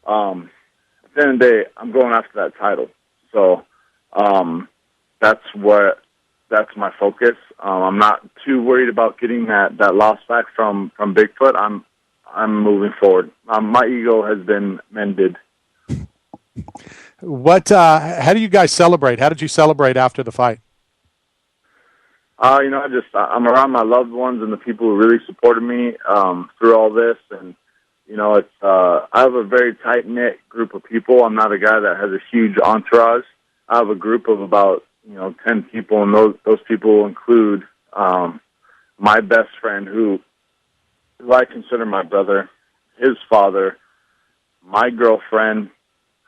I'm going after that title. So that's my focus. I'm not too worried about getting that loss back from Bigfoot. I'm moving forward. My ego has been mended. How do you guys celebrate? How did you celebrate after the fight? I'm around my loved ones and the people who really supported me through all this, and I have a very tight-knit group of people. I'm not a guy that has a huge entourage. I have a group of about 10 people, and those people will include my best friend, who I consider my brother, his father, my girlfriend,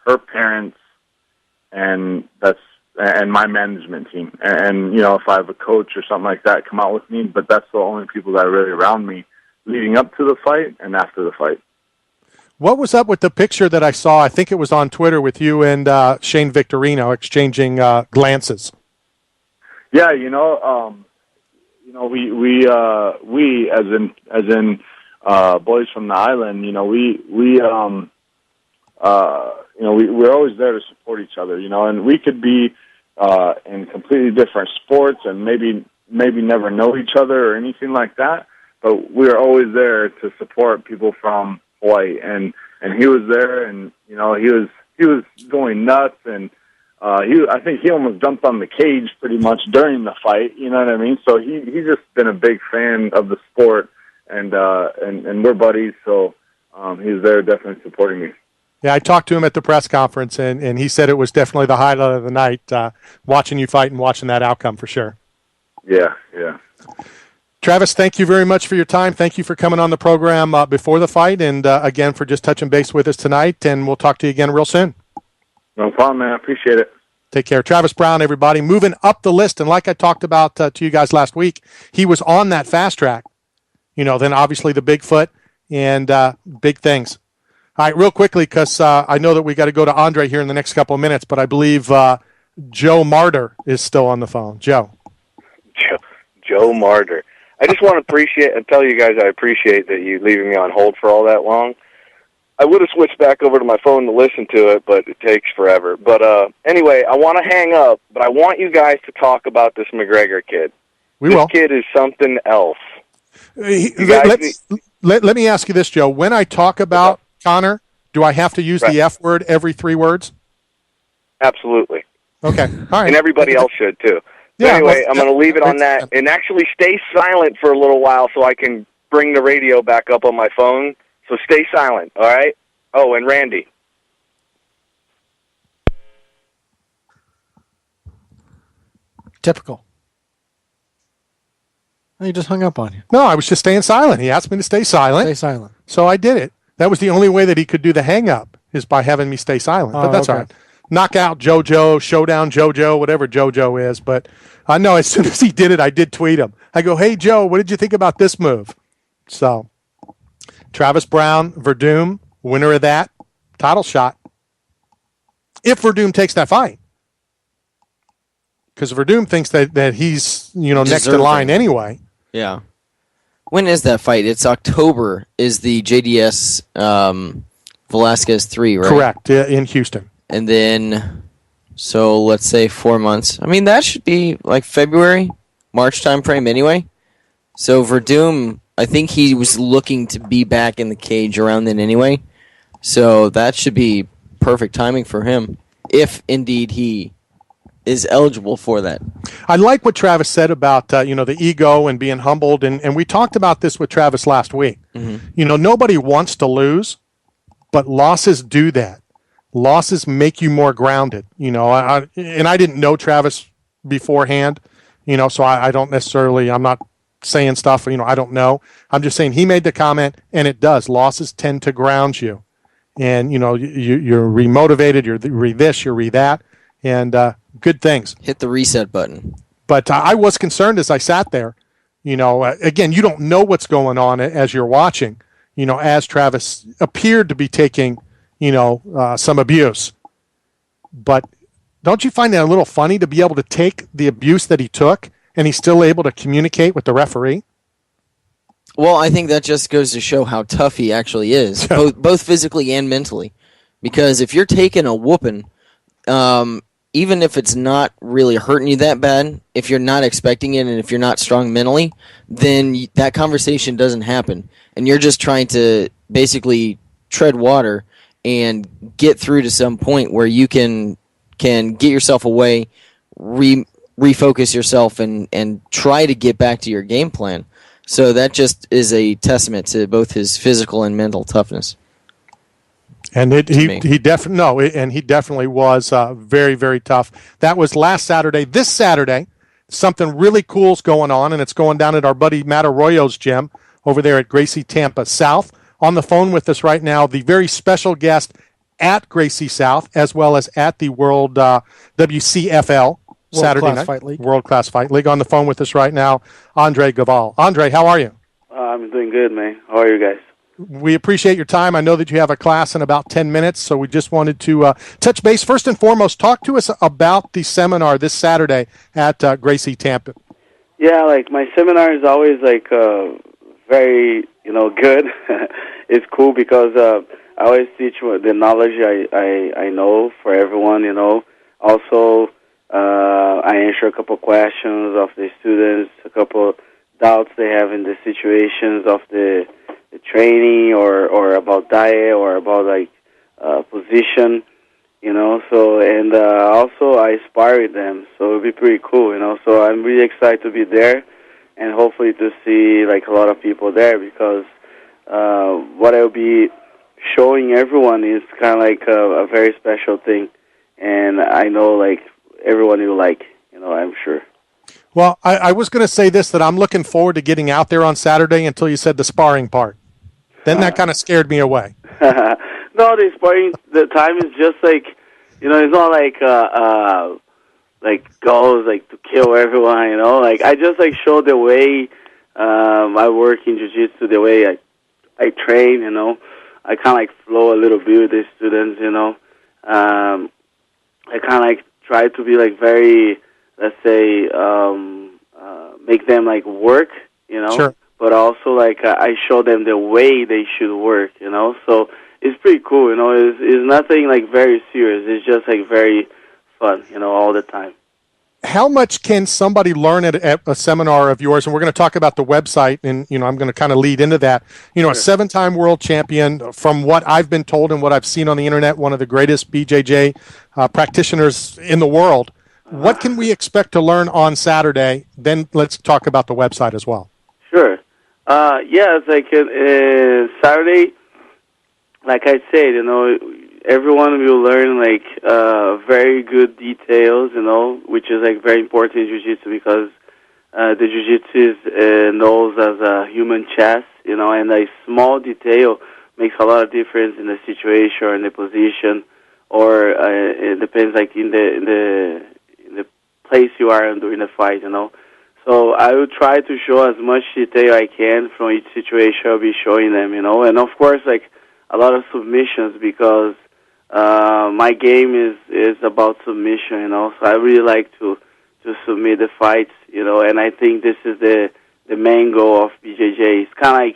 her parents, and my management team. And if I have a coach or something like that come out with me, but that's the only people that are really around me leading up to the fight and after the fight. What was up with the picture that I saw? I think it was on Twitter with you and Shane Victorino exchanging glances. Yeah, we as in boys from the island, we're always there to support each other, and we could be in completely different sports and maybe never know each other or anything like that, but we're always there to support people from Hawaii, and he was there, and he was going nuts, and I think he almost jumped on the cage pretty much during the fight. You know what I mean? So he's just been a big fan of the sport, and we're buddies. So he's there, definitely supporting me. Yeah, I talked to him at the press conference, and he said it was definitely the highlight of the night, watching you fight and watching that outcome for sure. Yeah. Travis, thank you very much for your time. Thank you for coming on the program before the fight, and again for just touching base with us tonight, and we'll talk to you again real soon. No problem, man. I appreciate it. Take care. Travis Browne, everybody, moving up the list, and like I talked about to you guys last week, he was on that fast track. Then obviously the Bigfoot and big things. All right, real quickly, because I know that we got to go to Andre here in the next couple of minutes, but I believe Joe Martyr is still on the phone. Joe Martyr. I just want to appreciate and tell you guys I appreciate that you leaving me on hold for all that long. I would have switched back over to my phone to listen to it, but it takes forever. But anyway, I want to hang up, but I want you guys to talk about this McGregor kid. This kid is something else. Let me ask you this, Joe. When I talk about Conor, do I have to use the F word every 3 words? Absolutely. Okay. All right. And everybody else should, too. Yeah, anyway, I'm going to leave it on that and actually stay silent for a little while so I can bring the radio back up on my phone. So stay silent, all right? Oh, and Randy. Typical. He just hung up on you. No, I was just staying silent. He asked me to stay silent. Stay silent. So I did it. That was the only way that he could do the hang up, is by having me stay silent. But that's all right. Knockout JoJo, Showdown JoJo, whatever JoJo is. But I know as soon as he did it, I did tweet him. I go, hey, Joe, what did you think about this move? So Travis Browne, Verdum, winner of that, title shot. If Verdum takes that fight. Because Verdum thinks that he's, next in line anyway. Yeah. When is that fight? It's October is the JDS Velasquez 3, right? Correct, in Houston. And then, so let's say 4 months. I mean, that should be like February, March time frame anyway. So Verdum, I think he was looking to be back in the cage around then anyway. So that should be perfect timing for him, if indeed he is eligible for that. I like what Travis said about the ego and being humbled, and we talked about this with Travis last week. Mm-hmm. Nobody wants to lose, but losses do that. Losses make you more grounded. And I didn't know Travis beforehand, so I don't necessarily, I'm not saying stuff, I don't know. I'm just saying he made the comment, and it does. Losses tend to ground you. And, you're remotivated, you're re this, you're re that. and good things. Hit the reset button. But I was concerned as I sat there. Again, you don't know what's going on as you're watching, as Travis appeared to be taking, some abuse. But don't you find that a little funny to be able to take the abuse that he took and he's still able to communicate with the referee? Well, I think that just goes to show how tough he actually is, both physically and mentally. Because if you're taking a whooping, even if it's not really hurting you that bad, if you're not expecting it and if you're not strong mentally, then that conversation doesn't happen. And you're just trying to basically tread water and get through to some point where you can get yourself away, refocus yourself, and try to get back to your game plan. So that just is a testament to both his physical and mental toughness. And he definitely was very, very tough. That was last Saturday. This Saturday, something really cool's going on, and it's going down at our buddy Matt Arroyo's gym over there at Gracie Tampa South. On the phone with us right now, the very special guest at Gracie South, as well as at the World WCFL Saturday night World Class Fight League. On the phone with us right now, Andre Gaval. Andre, how are you? I'm doing good, man. How are you guys? We appreciate your time. I know that you have a class in about 10 minutes, so we just wanted to touch base. First and foremost, talk to us about the seminar this Saturday at Gracie Tampa. Yeah, my seminar is always very good. It's cool because I always teach the knowledge I know for everyone. Also, I answer a couple questions of the students, a couple doubts they have in the situations of the training or about diet or about position, so and also I spar with them, so it'll be pretty cool, so I'm really excited to be there and hopefully to see a lot of people there because what I'll be showing everyone is kind of a very special thing, and I know everyone will I'm sure. Well, I was going to say this, that I'm looking forward to getting out there on Saturday until you said the sparring part. Then that kind of scared me away. No, the sparring, the time is just it's not goals to kill everyone, I just show the way I work in jiu-jitsu, the way I train, I kind of flow a little bit with the students, I kind of try to be very, let's say, make them work, Sure. But also I show them the way they should work, so it's pretty cool, it's nothing very serious, it's just very fun, all the time. How much can somebody learn at a seminar of yours? And we're going to talk about the website, and I'm going to kind of lead into that. Sure. A 7-time world champion, from what I've been told and what I've seen on the internet, one of the greatest BJJ practitioners in the world. What can we expect to learn on Saturday? Then let's talk about the website as well. Sure. It's Saturday, like I said, everyone will learn very good details, which is very important in jiu-jitsu because the jiu-jitsu is known as a human chess, and a small detail makes a lot of difference in the situation or in the position, or it depends in the place you are during the fight, So I will try to show as much detail I can from each situation. I'll be showing them, and of course a lot of submissions because my game is about submission, So I really like to submit the fights, and I think this is the main goal of BJJ. It's kind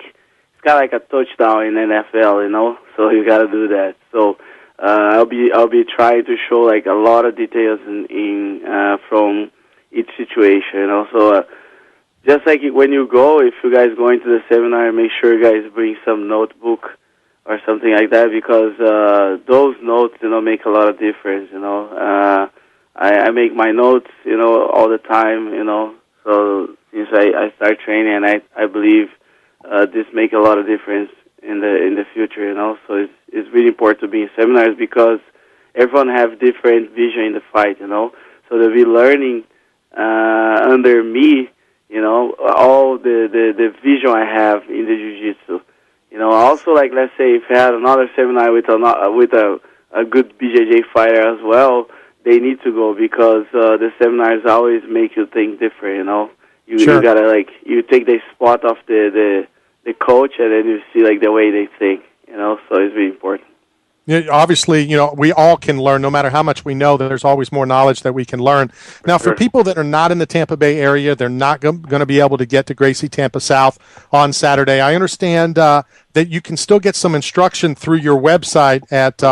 of like a touchdown in NFL, So you got to do that. So I'll be trying to show a lot of details in from each situation, So just when you go, if you guys go into the seminar, make sure you guys bring some notebook or something like that because those notes, make a lot of difference, I make my notes, all the time, So since I start training, and I believe this make a lot of difference in the future, So it's really important to be in seminars because everyone have different vision in the fight, So they'll be learning under me, all the vision I have in the jiu-jitsu. Also let's say if I had another seminar with a good BJJ fighter as well, they need to go because the seminars always make you think different. You know, you gotta you take the spot of the coach, and then you see the way they think. You know, so it's really important. Yeah, obviously, we all can learn. No matter how much we know, there's always more knowledge that we can learn. Now, for people that are not in the Tampa Bay area, they're not going to be able to get to Gracie Tampa South on Saturday. I understand that you can still get some instruction through your website at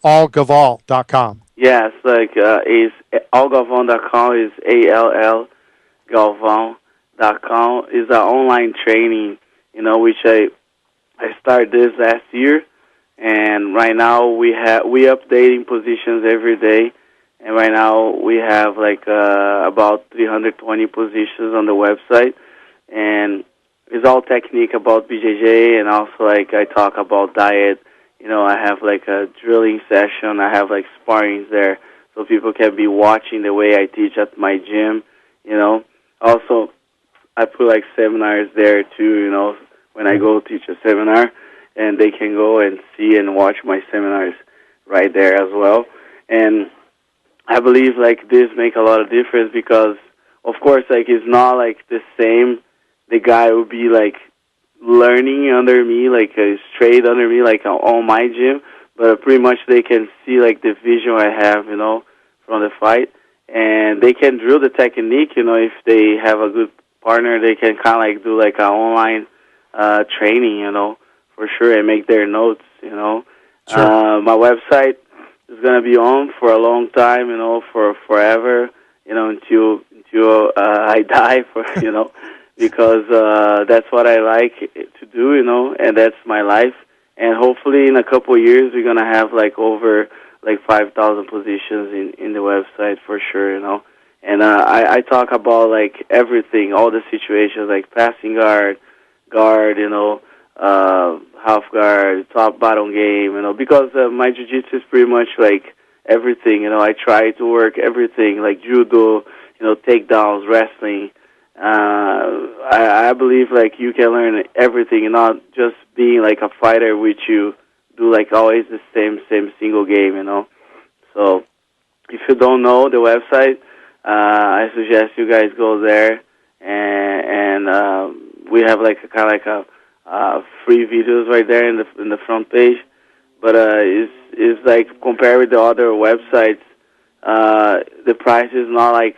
allgaval.com. Yes, is allgalvan.com is allgalvan.com is an online training, which I started this last year. And right now we updating positions every day, and right now we have about 320 positions on the website, and it's all technique about BJJ, and also I talk about diet. I have a drilling session. I have sparrings there, so people can be watching the way I teach at my gym. Also I put seminars there too. When I go teach a seminar. And they can go and see and watch my seminars right there as well. And I believe this make a lot of difference because, of course, it's not the same. The guy will be learning under me, straight under me, on my gym. But pretty much they can see the vision I have, from the fight, and they can drill the technique. If they have a good partner, they can kind of do an online training, for sure, and make their notes, Sure. My website is going to be on for a long time, for forever, until I die, because that's what I like to do, and that's my life. And hopefully in a couple of years, we're going to have over 5,000 positions in the website for sure, And I talk about everything, all the situations, passing guard, half guard, top bottom game, because my jiu-jitsu is pretty much everything, I try to work everything, judo, takedowns, wrestling. I believe you can learn everything, not just being a fighter, which you do always the same single game, So if you don't know the website, I suggest you guys go there, and we have free videos right there in the front page, but it's compared with the other websites, the price is not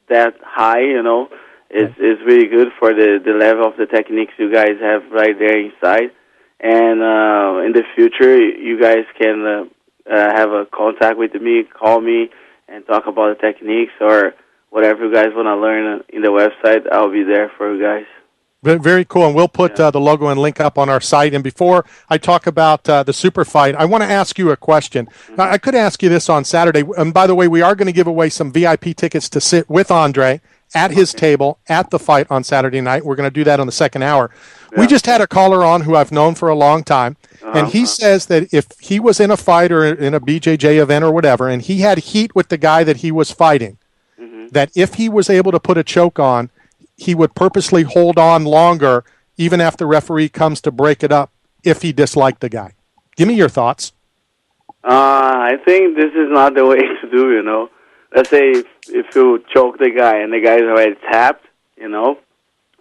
that high, It's really good for the level of the techniques you guys have right there inside, and in the future you guys can have a contact with me, call me, and talk about the techniques or whatever you guys want to learn in the website. I'll be there for you guys. Very cool, and we'll put the logo and link up on our site. And before I talk about the super fight, I want to ask you a question. Mm-hmm. I could ask you this on Saturday. And by the way, we are going to give away some VIP tickets to sit with Andre at his table at the fight on Saturday night. We're going to do that on the second hour. Yeah. We just had a caller on who I've known for a long time, and he says that if he was in a fight or in a BJJ event or whatever, and he had heat with the guy that he was fighting, that if he was able to put a choke on, he would purposely hold on longer, even after the referee comes to break it up, if he disliked the guy. Give me your thoughts. I think this is not the way to do, Let's say if you choke the guy and the guy is already tapped,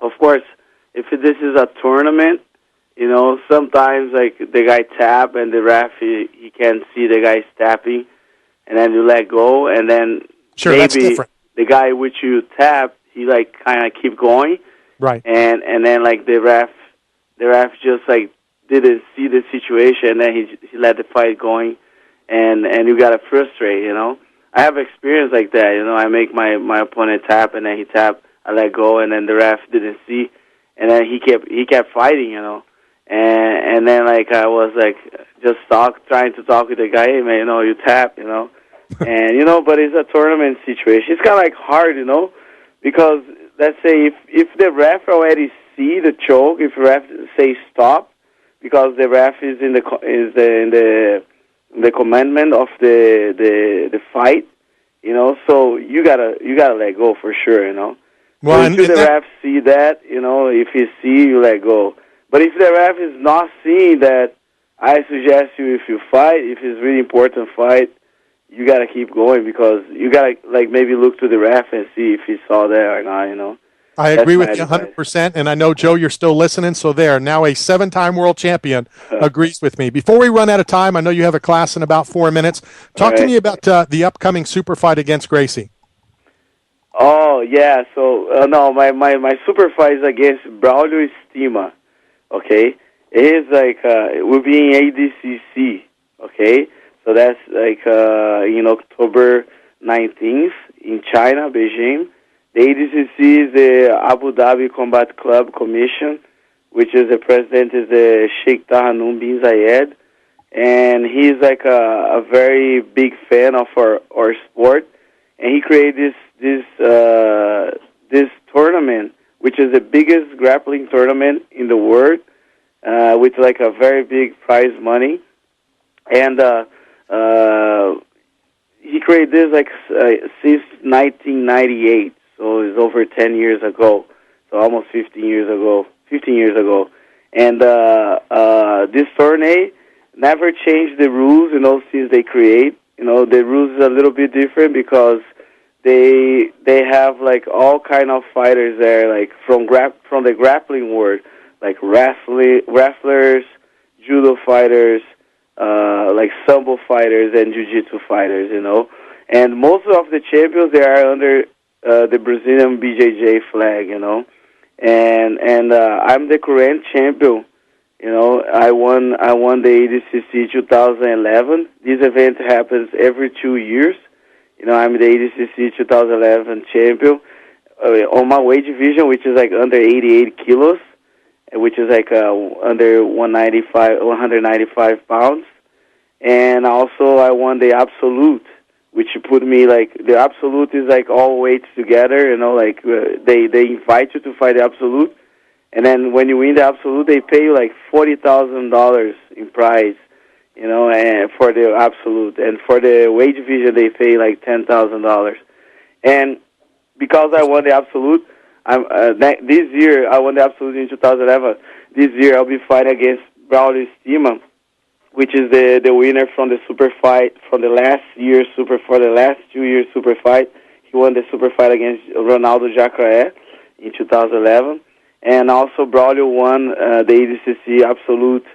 Of course, if this is a tournament, sometimes the guy tap and the ref, he can't see the guy tapping, and then you let go, and then maybe the guy which you tap, he kind of keep going, right? And then the ref just didn't see the situation, and then he let the fight going, and you gotta frustrate, I have experience like that, I make my opponent tap, and then he tap, I let go, and then the ref didn't see, and then he kept fighting, and then I was just trying to talk with the guy, hey man, you tap, and but it's a tournament situation. It's kind of hard, because let's say if the ref already see the choke, if the ref say stop, because the ref is in the commandment of the fight, so you gotta let go for sure, Well, so if the ref see that, if he see, you let go. But if the ref is not seeing that, I suggest you, if you fight, if it's really important fight, you got to keep going because you got to, like, maybe look to the ref and see if he saw that or not, you know. I agree with you 100%, and I know, Joe, you're still listening, so there. Now a 7-time world champion agrees with me. Before we run out of time, I know you have a class in about 4 minutes. Talk to me about the upcoming super fight against Gracie. Oh, yeah, so, no, my super fight is against Braulio Estima, okay? It is like, it will be in ADCC, okay? So that's like in October 19th in China, Beijing. The ADCC is the Abu Dhabi Combat Club Commission, which is the president is the Sheikh Tahanun bin Zayed, and he's like a very big fan of our sport, and he created this tournament, which is the biggest grappling tournament in the world, with like a very big prize money, and he created this like since 1998. So it's over 10 years ago, so almost 15 years ago. And this tournament never changed the rules, since they create. The rules is a little bit different because they have like all kind of fighters there, like from the grappling world, like wrestlers, judo fighters, like sambo fighters and jiu-jitsu fighters, And most of the champions, they are under the Brazilian BJJ flag, and I'm the current champion. I won the ADCC 2011. This event happens every 2 years. I'm the ADCC 2011 champion on my weight division, which is like under 88 kilos, which is like under 195 pounds. And also I won the absolute, which put me like, the absolute is like all weights together, like they invite you to fight the absolute, and then when you win the absolute, they pay you like $40,000 in prize, and for the absolute, and for the weight division they pay like $10,000. And because I won the absolute, this year I won the absolute in 2011. This year I'll be fighting against Braulio Estima, which is the winner from the super fight from the last 2 years super fight. He won the super fight against Ronaldo Jacare in 2011, and also Braulio won the ADCC absolute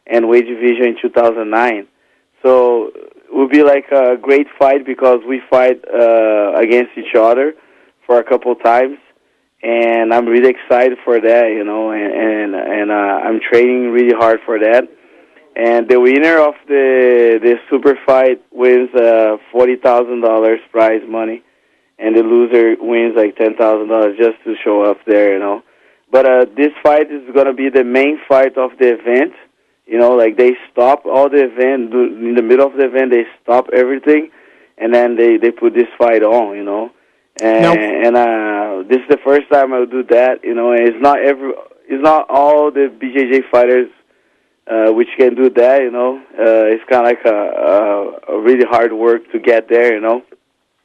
and weight division in 2009. So it will be like a great fight because we fight against each other for a couple times, and I'm really excited for that, and I'm training really hard for that. And the winner of the super fight wins $40,000 prize money, and the loser wins like $10,000 just to show up there, But this fight is gonna be the main fight of the event, Like they stop all the event in the middle of the event. They stop everything, and then they put this fight on, And this is the first time I'll do that, And it's not all the BJJ fighters. Which can do that, It's kind of like a really hard work to get there,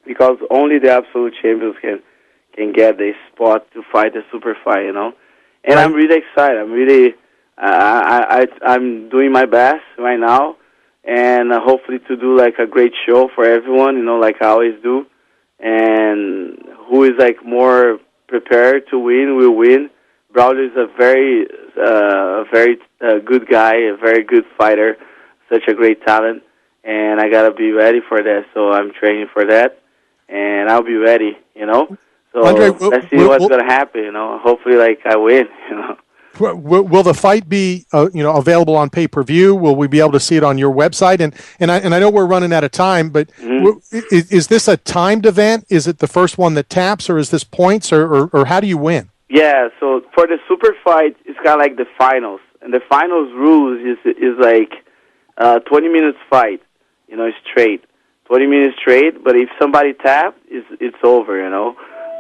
Because only the absolute champions can get the spot to fight the super fight, And right. I'm really excited. I'm really, I'm doing my best right now, and hopefully to do like a great show for everyone, like I always do. And who is like more prepared to win will win. Braulio is a very good guy, a very good fighter, such a great talent, and I gotta be ready for that. So I'm training for that, and I'll be ready, So Andre, let's see what's gonna happen, Hopefully, like I win, Will the fight be, available on pay-per-view? Will we be able to see it on your website? And I know we're running out of time, but is this a timed event? Is it the first one that taps, or is this points, or how do you win? Yeah, so for the super fight, it's kind of like the finals. And the finals rules is like 20 minutes fight, straight. 20 minutes straight, but if somebody taps, it's over,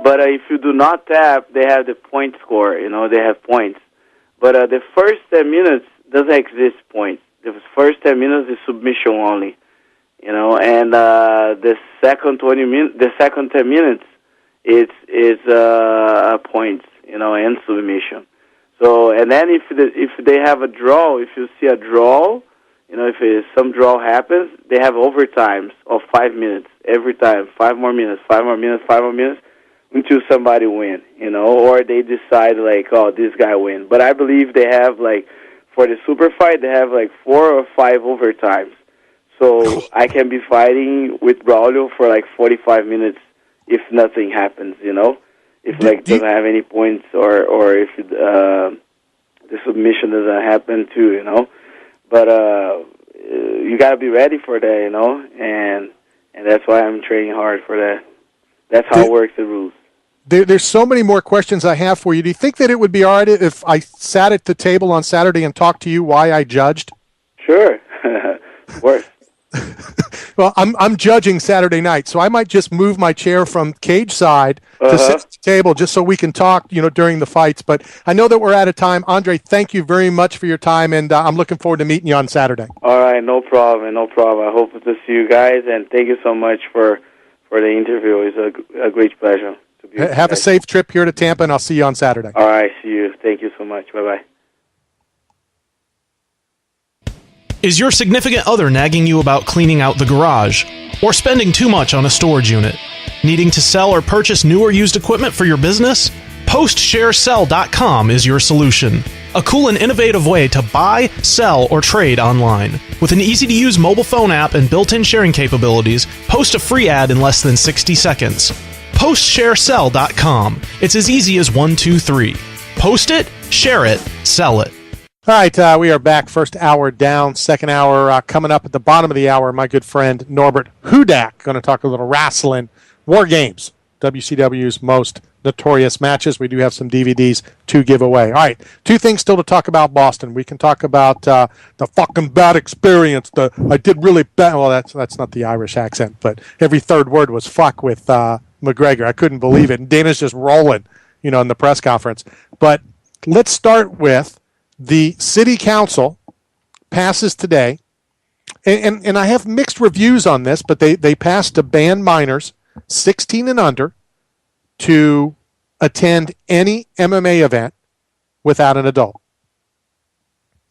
But if you do not tap, they have the point score, they have points. But the first 10 minutes doesn't exist points. The first 10 minutes is submission only, And the second 10 minutes, it's points, and submission. So, and then if they have a draw, if you see a draw, if some draw happens, they have overtimes of 5 minutes every time, 5 more minutes, 5 more minutes, 5 more minutes, until somebody win, or they decide like, oh, this guy win. But I believe they have like, for the super fight, they have like 4 or 5 overtimes. So I can be fighting with Braulio for like 45 minutes if nothing happens, if like doesn't have any points or if the submission doesn't happen too, But you got to be ready for that, and that's why I'm training hard for that. That's how it works, the rules. There's so many more questions I have for you. Do you think that it would be all right if I sat at the table on Saturday and talked to you why I judged? Sure. Of course. Well, I'm judging Saturday night, so I might just move my chair from cage side to sit at the table just so we can talk, during the fights. But I know that we're out of time. Andre, thank you very much for your time, and I'm looking forward to meeting you on Saturday. All right, no problem. I hope to see you guys, and thank you so much for the interview. It's a great pleasure to be with you. Have a safe trip here to Tampa, and I'll see you on Saturday. All right, see you. Thank you so much. Bye-bye. Is your significant other nagging you about cleaning out the garage? Or spending too much on a storage unit? Needing to sell or purchase new or used equipment for your business? PostShareSell.com is your solution. A cool and innovative way to buy, sell, or trade online. With an easy-to-use mobile phone app and built-in sharing capabilities, post a free ad in less than 60 seconds. PostShareSell.com. It's as easy as 1, 2, 3. Post it, share it, sell it. All right, we are back. First hour down. Second hour coming up at the bottom of the hour. My good friend Norbert Hudak going to talk a little wrestling. War Games, WCW's most notorious matches. We do have some DVDs to give away. All right, 2 things still to talk about Boston. We can talk about the fucking bad experience. I did really bad. Well, that's not the Irish accent, but every third word was fuck with McGregor. I couldn't believe it. And Dana's just rolling, in the press conference. But let's start with the city council passes today, and I have mixed reviews on this, but they passed to ban minors 16 and under to attend any MMA event without an adult.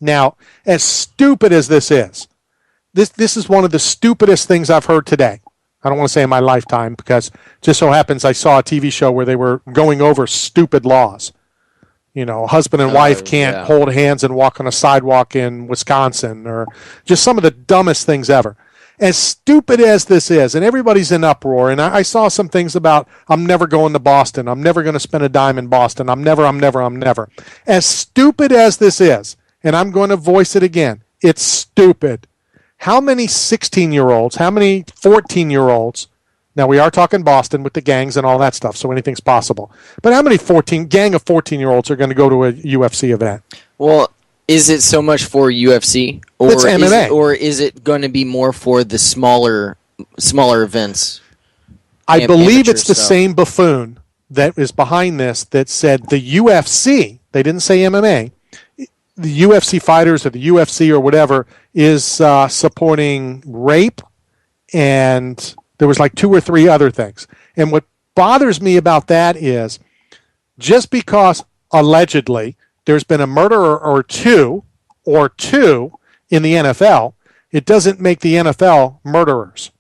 Now, as stupid as this is one of the stupidest things I've heard today. I don't want to say in my lifetime, because just so happens I saw a TV show where they were going over stupid laws. Husband and wife can't hold hands and walk on a sidewalk in Wisconsin, or just some of the dumbest things ever. As stupid as this is, and everybody's in uproar, and I saw some things about, I'm never going to Boston. I'm never going to spend a dime in Boston. I'm never. As stupid as this is, and I'm going to voice it again, it's stupid. How many 16-year-olds, how many 14-year-olds, now, we are talking Boston with the gangs and all that stuff, so anything's possible. But how many gang of 14-year-olds are going to go to a UFC event? Well, is it so much for UFC? Or it's MMA. Is it going to be more for the smaller events? I believe it's the same buffoon that is behind this that said the UFC, they didn't say MMA, the UFC fighters or the UFC or whatever is supporting rape, and there was like 2 or 3 other things. And what bothers me about that is just because allegedly there's been a murder or two in the NFL, it doesn't make the NFL murderers.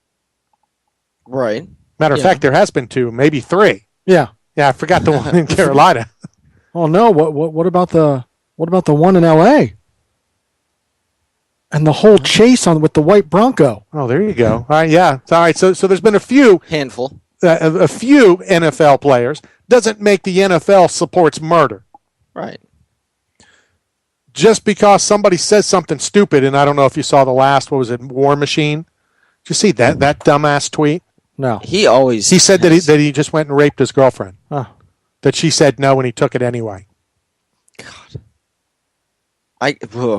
Right. Matter of fact, there has been 2, maybe 3. Yeah. Yeah, I forgot the one in Carolina. Oh no, what about the one in LA? And the whole chase with the white Bronco. Oh, there you go. All right, yeah. All right, so there's been a few handful, a few NFL players. Doesn't make the NFL supports murder. Right. Just because somebody says something stupid, and I don't know if you saw the last, what was it, War Machine? Did you see that dumbass tweet? No. He said that he just went and raped his girlfriend. Oh. That she said no, and he took it anyway. God.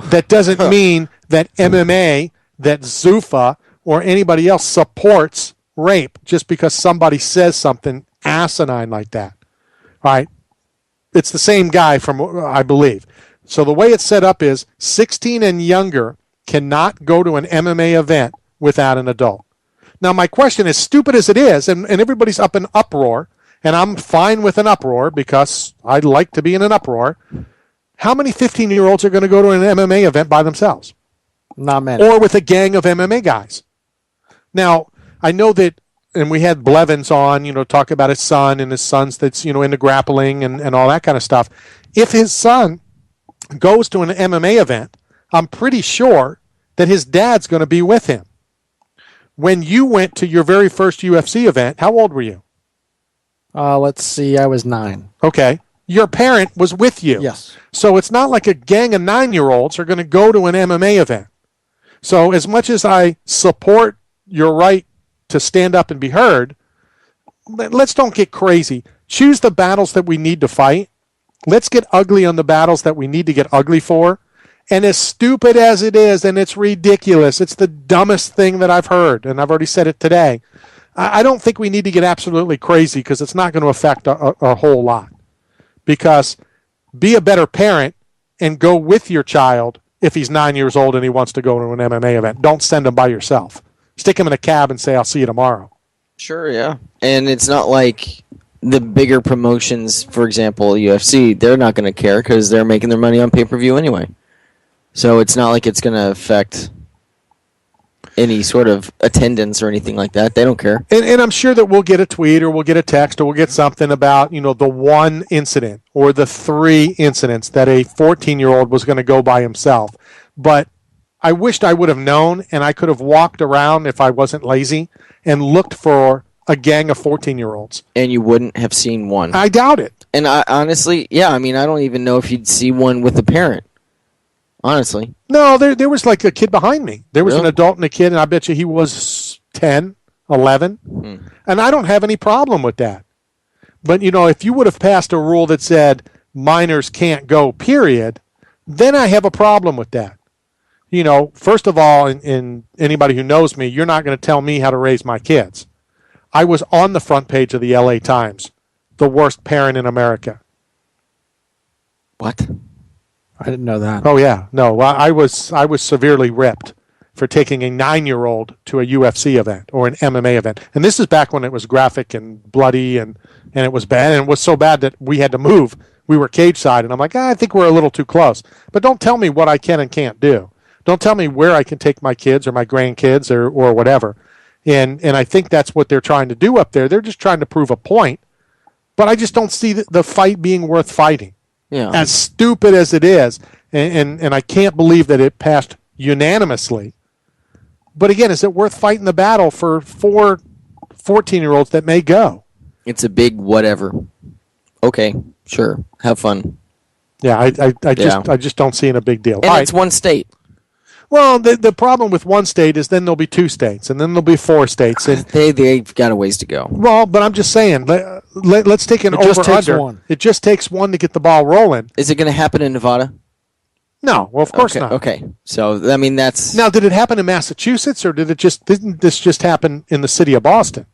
That doesn't mean that MMA, that Zuffa, or anybody else supports rape just because somebody says something asinine like that. All right? It's the same guy I believe. So the way it's set up is 16 and younger cannot go to an MMA event without an adult. Now, my question, as stupid as it is, and everybody's up in uproar, and I'm fine with an uproar because I like to be in an uproar, how many 15-year-olds are going to go to an MMA event by themselves? Not many. Or with a gang of MMA guys. Now, I know that, and we had Blevins on, talk about his son and his son's that's, into grappling and all that kind of stuff. If his son goes to an MMA event, I'm pretty sure that his dad's going to be with him. When you went to your very first UFC event, how old were you? Let's see, I was 9. Okay. Your parent was with you. Yes. So it's not like a gang of 9-year-olds are going to go to an MMA event. So as much as I support your right to stand up and be heard, let's don't get crazy. Choose the battles that we need to fight. Let's get ugly on the battles that we need to get ugly for. And as stupid as it is, and it's ridiculous, it's the dumbest thing that I've heard, and I've already said it today, I don't think we need to get absolutely crazy because it's not going to affect a whole lot. Because be a better parent and go with your child if he's 9 years old and he wants to go to an MMA event. Don't send him by yourself. Stick him in a cab and say, I'll see you tomorrow. Sure, yeah. And it's not like the bigger promotions, for example, UFC, they're not going to care because they're making their money on pay-per-view anyway. So it's not like it's going to affect any sort of attendance or anything like that. They don't care. And I'm sure that we'll get a tweet or we'll get a text or we'll get something about, the one incident or the 3 incidents that a 14-year-old was going to go by himself. But I wished I would have known, and I could have walked around if I wasn't lazy and looked for a gang of 14-year-olds. And you wouldn't have seen one. I doubt it. And I honestly, I don't even know if you'd see one with a parent. Honestly. No, there was like a kid behind me. There was an adult and a kid, and I bet you he was 10, 11. And I don't have any problem with that. But, if you would have passed a rule that said minors can't go, period, then I have a problem with that. First of all, in anybody who knows me, you're not going to tell me how to raise my kids. I was on the front page of the LA Times, the worst parent in America. What? I didn't know that. Oh yeah, no, I was severely ripped for taking a 9-year-old to a UFC event or an MMA event, and this is back when it was graphic and bloody and it was bad, and it was so bad that we had to move. We were cage side, and I'm like, I think we're a little too close. But don't tell me what I can and can't do. Don't tell me where I can take my kids or my grandkids or whatever. And I think that's what they're trying to do up there. They're just trying to prove a point. But I just don't see the fight being worth fighting. Yeah. As stupid as it is, and I can't believe that it passed unanimously. But again, is it worth fighting the battle for 4 14-year-olds that may go? It's a big whatever. Okay, sure. Have fun. Yeah, I just don't see it a big deal. And it's one state. Well, the problem with one state is then there'll be 2 states, and then there'll be 4 states. And they've got a ways to go. Well, but I'm just saying, let's take an over-under. It just takes one to get the ball rolling. Is it going to happen in Nevada? No, well, of course not. Okay, so, that's... Now, did it happen in Massachusetts, or didn't this just happen in the city of Boston?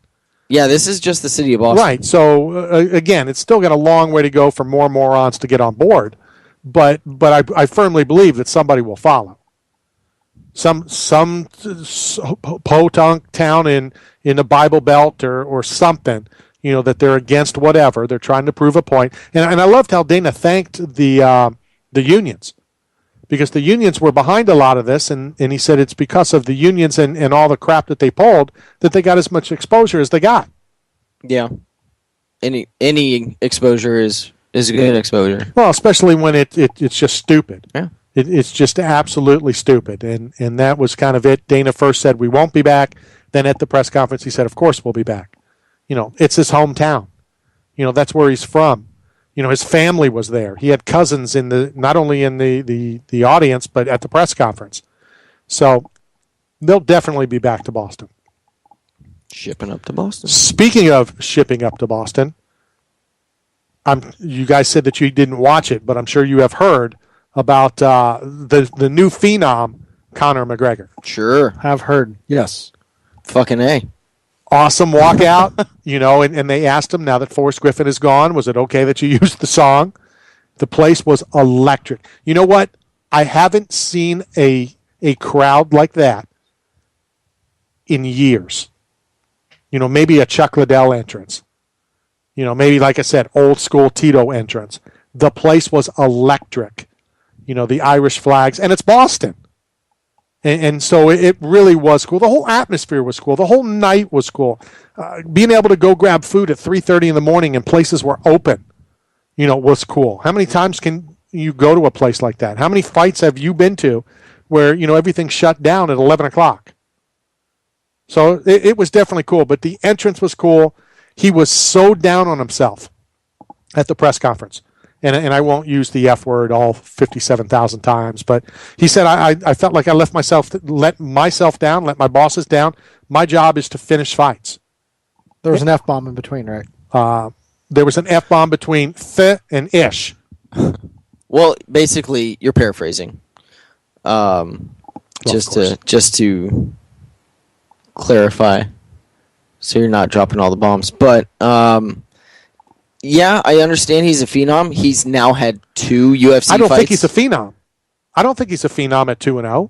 Yeah, this is just the city of Boston. Right, so, again, it's still got a long way to go for more morons to get on board, but I firmly believe that somebody will follow. Some podunk town in the Bible Belt or something, that they're against whatever. They're trying to prove a point. And I loved how Dana thanked the unions, because the unions were behind a lot of this, and he said it's because of the unions and all the crap that they pulled that they got as much exposure as they got. Yeah. Any exposure is a good exposure. Well, especially when it's just stupid. Yeah. It's just absolutely stupid, and that was kind of it. Dana first said we won't be back. Then at the press conference, he said, "Of course we'll be back." It's his hometown. That's where he's from. His family was there. He had cousins not only in the audience but at the press conference. So they'll definitely be back to Boston. Shipping up to Boston. Speaking of shipping up to Boston, you guys said that you didn't watch it, but I'm sure you have heard about the new phenom, Conor McGregor. Sure. Have heard. Yes. Fucking A. Awesome walkout, and they asked him, now that Forrest Griffin is gone, was it okay that you used the song? The place was electric. You know what? I haven't seen a crowd like that in years. Maybe a Chuck Liddell entrance. Maybe, like I said, old school Tito entrance. The place was electric. The Irish flags, and it's Boston. And so it really was cool. The whole atmosphere was cool. The whole night was cool. Being able to go grab food at 3:30 in the morning and places were open, was cool. How many times can you go to a place like that? How many fights have you been to where, everything's shut down at 11 o'clock? So it was definitely cool. But the entrance was cool. He was so down on himself at the press conference. And I won't use the F word all 57,000 times, but he said, I felt like I let myself down, let my bosses down. My job is to finish fights. There was an F-bomb in between, right? There was an F-bomb between th and ish. Well, basically, you're paraphrasing. Just to clarify, so you're not dropping all the bombs. But yeah, I understand he's a phenom. He's now had 2 UFC fights. I don't think he's a phenom. I don't think he's a phenom at 2-0.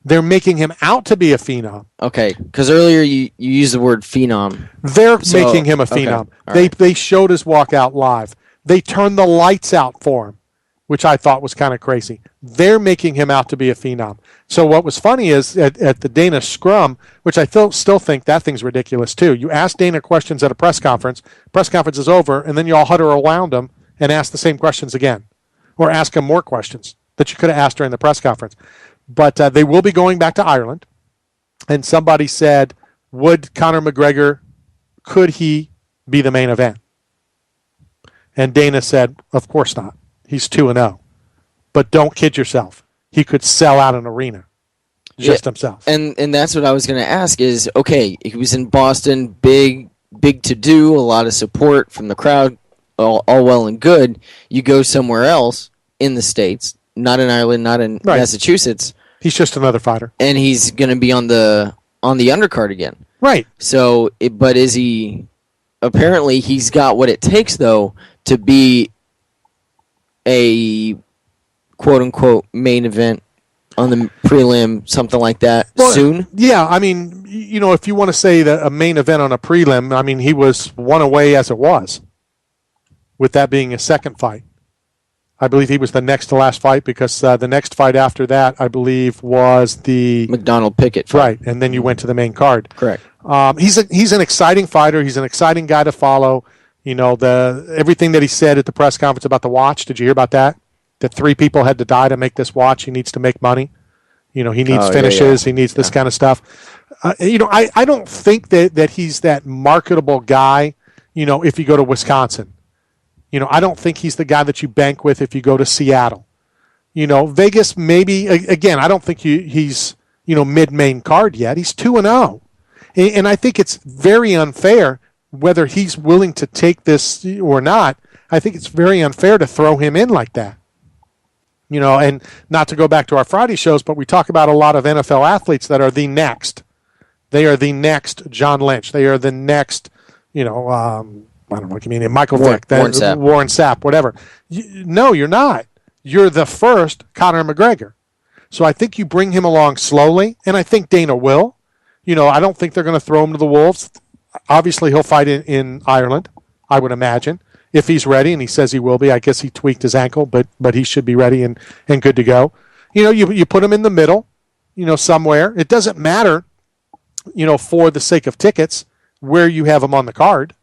They're making him out to be a phenom. Okay, because earlier you used the word phenom. They're making him a phenom. Okay. They showed his walkout live. They turned the lights out for him, which I thought was kind of crazy. They're making him out to be a phenom. So what was funny is at the Dana scrum, which I still think that thing's ridiculous too. You ask Dana questions at a press conference is over, and then you all huddle around him and ask the same questions again, or ask him more questions that you could have asked during the press conference. But they will be going back to Ireland, and somebody said, would Conor McGregor, could he be the main event? And Dana said, of course not. He's 2-0. But don't kid yourself. He could sell out an arena himself. And that's what I was going to ask is, okay, he was in Boston, big to do, a lot of support from the crowd, all well and good. You go somewhere else in the States, not in Ireland, not in Massachusetts. He's just another fighter. And he's going to be on the undercard again. Right. So, but is he... Apparently, he's got what it takes, though, to be a quote-unquote main event on the prelim, something like that, soon? Yeah, I mean, if you want to say that a main event on a prelim, I mean, he was one away as it was, with that being his second fight. I believe he was the next to last fight because the next fight after that, I believe, was the McDonald Pickett fight. Right, and then you went to the main card. Correct. He's an exciting fighter. He's an exciting guy to follow. Everything that he said at the press conference about the watch. Did you hear about that? That 3 people had to die to make this watch. He needs to make money. He needs finishes. Yeah. He needs this kind of stuff. I don't think that he's that marketable guy. If you go to Wisconsin. I don't think he's the guy that you bank with if you go to Seattle. Vegas maybe, again, I don't think he's, mid-main card yet. He's 2-0. And I think it's very unfair whether he's willing to take this or not. I think it's very unfair to throw him in like that. And not to go back to our Friday shows, but we talk about a lot of NFL athletes that are the next. They are the next John Lynch. They are the next, I don't know what you mean, Michael Vick, Warren Sapp, whatever. No, you're not. You're the first Conor McGregor. So I think you bring him along slowly, and I think Dana will. I don't think they're going to throw him to the wolves. Obviously, he'll fight in Ireland, I would imagine, if he's ready, and he says he will be. I guess he tweaked his ankle, but he should be ready and good to go. You put him in the middle, somewhere. It doesn't matter, for the sake of tickets, where you have him on the card.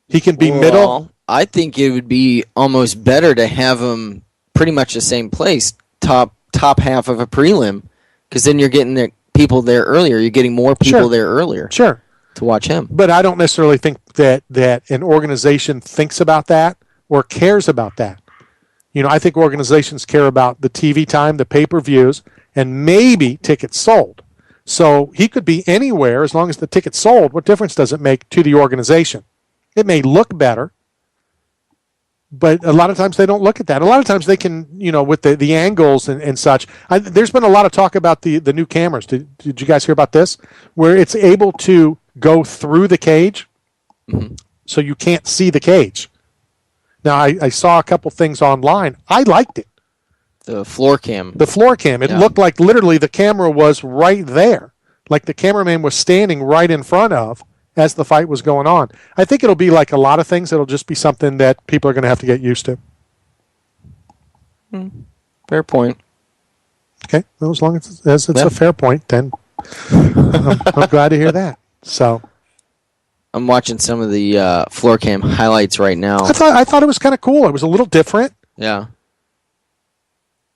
He can be middle. I think it would be almost better to have him pretty much the same place, top half of a prelim, because then you're getting the people there earlier. You're getting more people there earlier. Sure. To watch him. But I don't necessarily think that an organization thinks about that or cares about that. I think organizations care about the TV time, the pay-per-views, and maybe tickets sold. So he could be anywhere as long as the ticket's sold. What difference does it make to the organization? It may look better, but a lot of times they don't look at that. A lot of times they can, with the angles and such. There's been a lot of talk about the new cameras. Did you guys hear about this? Where it's able to go through the cage, so you can't see the cage. Now, I saw a couple things online. I liked it. The floor cam. It looked like literally the camera was right there. Like the cameraman was standing right in front of as the fight was going on. I think it'll be like a lot of things. It'll just be something that people are going to have to get used to. Fair point. Okay, well, as long as it's a fair point, then I'm glad to hear that. So I'm watching some of the floor cam highlights right now. I thought it was kind of cool. It was a little different. Yeah.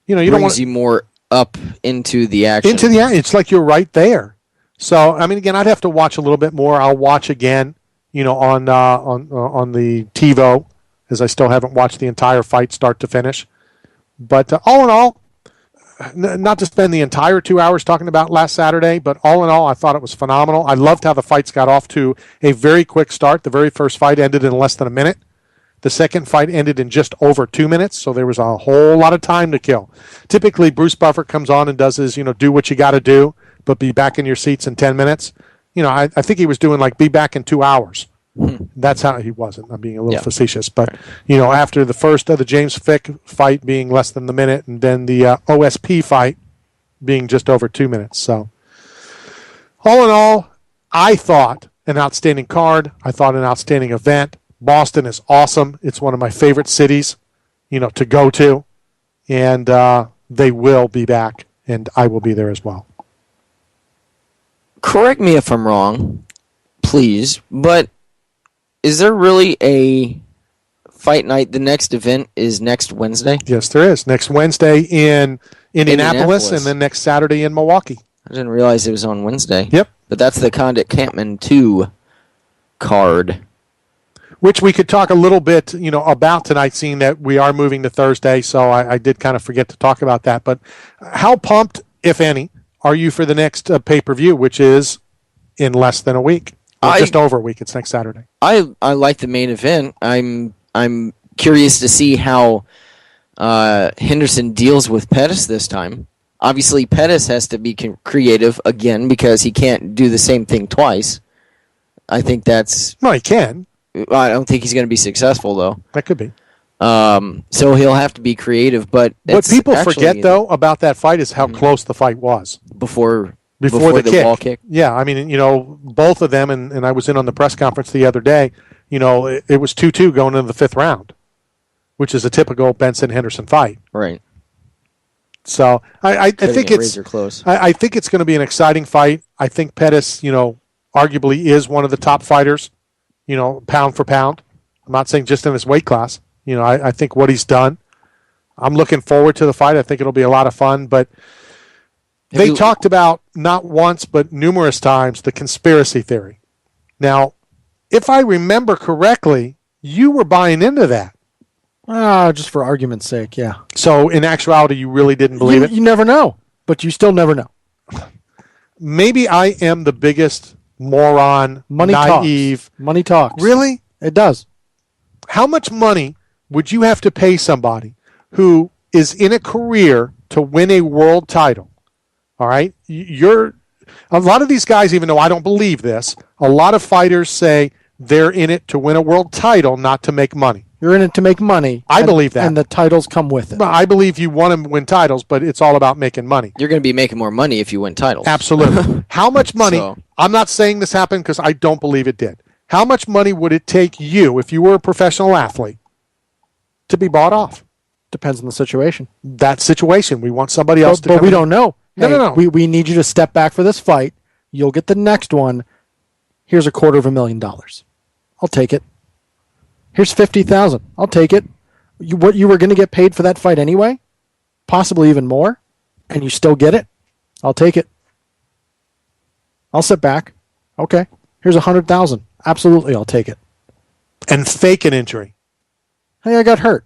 You don't want you more up into the action. It's like you're right there. So I mean, again, I'd have to watch a little bit more. I'll watch again, on the TiVo, as I still haven't watched the entire fight start to finish. But all in all, not to spend the entire 2 hours talking about last Saturday, but all in all, I thought it was phenomenal. I loved how the fights got off to a very quick start. The very first fight ended in less than a minute. The second fight ended in just over 2 minutes, so there was a whole lot of time to kill. Typically, Bruce Buffer comes on and does his, do what you got to do, but be back in your seats in 10 minutes. I think he was doing be back in 2 hours. That's how he wasn't. I'm being a little facetious. But, after the first of the James Fick fight being less than the minute, and then the OSP fight being just over 2 minutes. So, all in all, I thought an outstanding card. I thought an outstanding event. Boston is awesome. It's one of my favorite cities, to go to. And they will be back, and I will be there as well. Correct me if I'm wrong, please, but is there really a fight night? The next event is next Wednesday? Yes, there is. Next Wednesday in Indianapolis, and then next Saturday in Milwaukee. I didn't realize it was on Wednesday. Yep. But that's the Condit Campman 2 card. Which we could talk a little bit, about tonight, seeing that we are moving to Thursday, so I did kind of forget to talk about that. But how pumped, if any, are you for the next pay-per-view, which is in less than a week? Just over a week. It's next Saturday. I like the main event. I'm curious to see how Henderson deals with Pettis this time. Obviously, Pettis has to be creative again because he can't do the same thing twice. I think that's... No, he can. I don't think he's going to be successful, though. That could be. So he'll have to be creative. But what people forget, though, about that fight is how close the fight was. Before the kick. Ball kick. Yeah, I mean, both of them, and I was in on the press conference the other day, it was 2-2 going into the fifth round, which is a typical Benson-Henderson fight. Right. So I think it's close. I think it's going to be an exciting fight. I think Pettis, arguably is one of the top fighters, pound for pound. I'm not saying just in his weight class. I think what he's done. I'm looking forward to the fight. I think it'll be a lot of fun, but they talked about not once but numerous times the conspiracy theory. Now, if I remember correctly, you were buying into that. Just for argument's sake, yeah. So in actuality, you really didn't believe it? You never know, but you still never know. Maybe I am the biggest moron, naive. Talks. Money talks. Really? It does. How much money would you have to pay somebody who is in a career to win a world title? All right? A lot of these guys, even though I don't believe this, a lot of fighters say they're in it to win a world title, not to make money. You're in it to make money. I believe that. And the titles come with it. I believe you want to win titles, but it's all about making money. You're going to be making more money if you win titles. Absolutely. How much money? I'm not saying this happened because I don't believe it did. How much money would it take you, if you were a professional athlete, to be bought off? Depends on the situation. That situation. We want somebody else to come But we don't know. No. We need you to step back for this fight. You'll get the next one. Here's $250,000. I'll take it. Here's $50,000. I'll take it. What you were going to get paid for that fight anyway, possibly even more, and you still get it. I'll take it. I'll sit back. Okay. Here's $100,000. Absolutely, I'll take it. And fake an injury. Hey, I got hurt.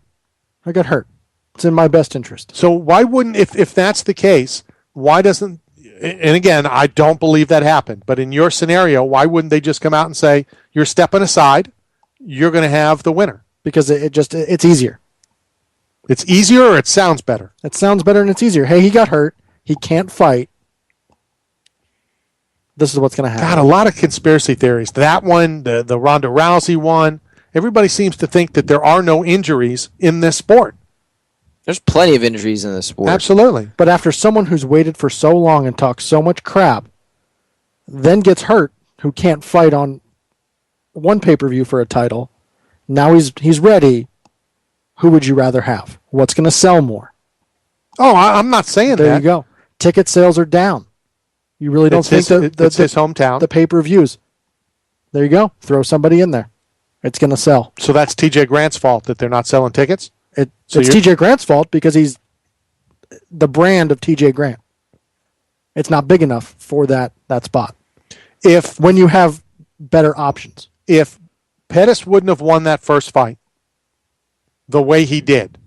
It's in my best interest. So why wouldn't, if that's the case, why doesn't, and again, I don't believe that happened, but in your scenario, why wouldn't they just come out and say, you're stepping aside, you're going to have the winner? Because it's easier. It's easier, or it sounds better? It sounds better and it's easier. Hey, he got hurt. He can't fight. This is what's going to happen. God, a lot of conspiracy theories. That one, the Ronda Rousey one. Everybody seems to think that there are no injuries in this sport. There's plenty of injuries in this sport. Absolutely. But after someone who's waited for so long and talked so much crap, then gets hurt, who can't fight on one pay-per-view for a title, now he's ready. Who would you rather have? What's going to sell more? Oh, I'm not saying that. There you go. Ticket sales are down. You really don't think it's his hometown. The pay-per-views. There you go. Throw somebody in there. It's going to sell. So that's TJ Grant's fault that they're not selling tickets? It's TJ Grant's fault because he's the brand of TJ Grant. It's not big enough for that spot. When you have better options. If Pettis wouldn't have won that first fight the way he did,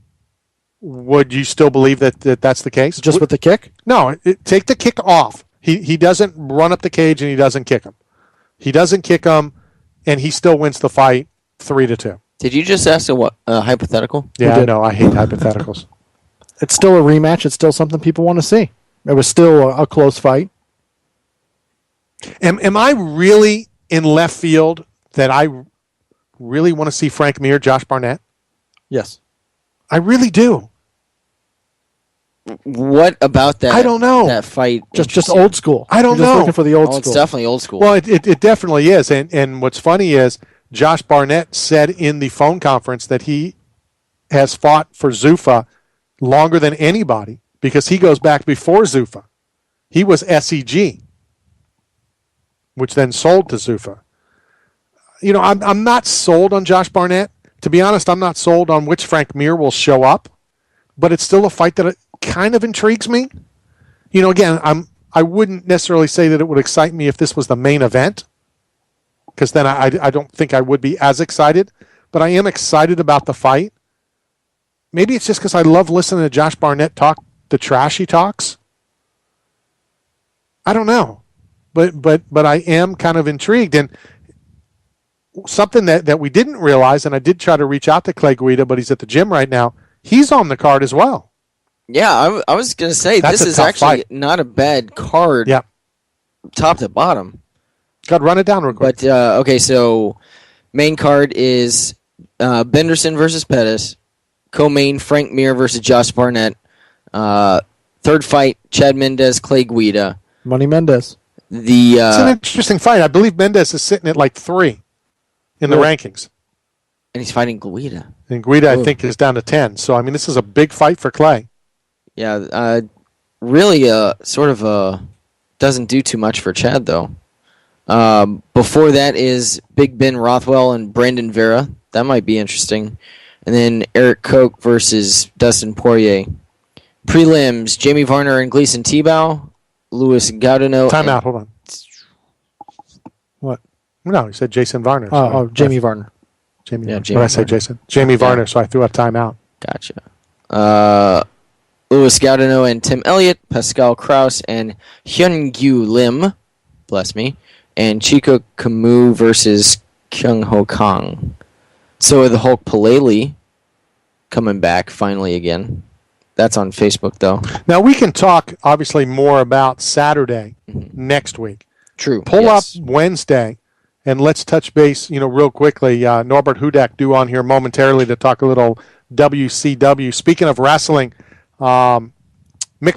would you still believe that that's the case? Just with the kick? No, take the kick off. He doesn't run up the cage and he doesn't kick him. He doesn't kick him, and he still wins the fight 3-2. Did you just ask a hypothetical? Yeah, I know. I hate hypotheticals. It's still a rematch. It's still something people want to see. It was still a close fight. Am I really in left field that I really want to see Frank Mir, Josh Barnett? Yes. I really do. What about that? I don't know. That fight. Just old school. I don't You're just know. looking for the old school. It's definitely old school. Well, it definitely is. And what's funny is Josh Barnett said in the phone conference that he has fought for Zuffa longer than anybody because he goes back before Zuffa. He was SEG, which then sold to Zuffa. You know, I'm not sold on Josh Barnett. To be honest, I'm not sold on which Frank Mir will show up, but it's still a fight that kind of intrigues me. You know, again, I wouldn't necessarily say that it would excite me if this was the main event, because then I don't think I would be as excited, but I am excited about the fight. Maybe it's just because I love listening to Josh Barnett talk the trash he talks. I don't know, but I am kind of intrigued. And something that we didn't realize, and I did try to reach out to Clay Guida, but he's at the gym right now. He's on the card as well. Yeah, I was going to say, That's this a is tough actually fight. not a bad card. Yeah. Top to bottom. God, run it down real quick. But, okay, so main card is Benderson versus Pettis. Co-main, Frank Mir versus Josh Barnett. Third fight, Chad Mendez, Clay Guida. Money Mendez. It's an interesting fight. I believe Mendez is sitting at like 3 in the rankings. And he's fighting Guida. And Guida, I think, is down to 10. So, I mean, this is a big fight for Clay. Yeah, really sort of doesn't do too much for Chad, though. Before that is Big Ben Rothwell and Brandon Vera. That might be interesting. And then Eric Koch versus Dustin Poirier. Prelims, Jamie Varner and Gleason Tebow. Louis Gaudino. Time out, hold on. What? No, he said Jason Varner. Oh, Jamie Varner. Jamie. Yeah, What Jamie did I say, Varner. Jason? Jamie Varner, so I threw out timeout. Gotcha. Louis Gaudino and Tim Elliott, Pascal Kraus and Hyun-Gyu Lim, bless me, and Chico Camus versus Kyung Ho Kang. So the Hulk Palele coming back finally again. That's on Facebook, though. Now, we can talk, obviously, more about Saturday next week. True. Pull up Wednesday, and let's touch base, real quickly. Norbert Hudak due on here momentarily to talk a little WCW. Speaking of wrestling, Mick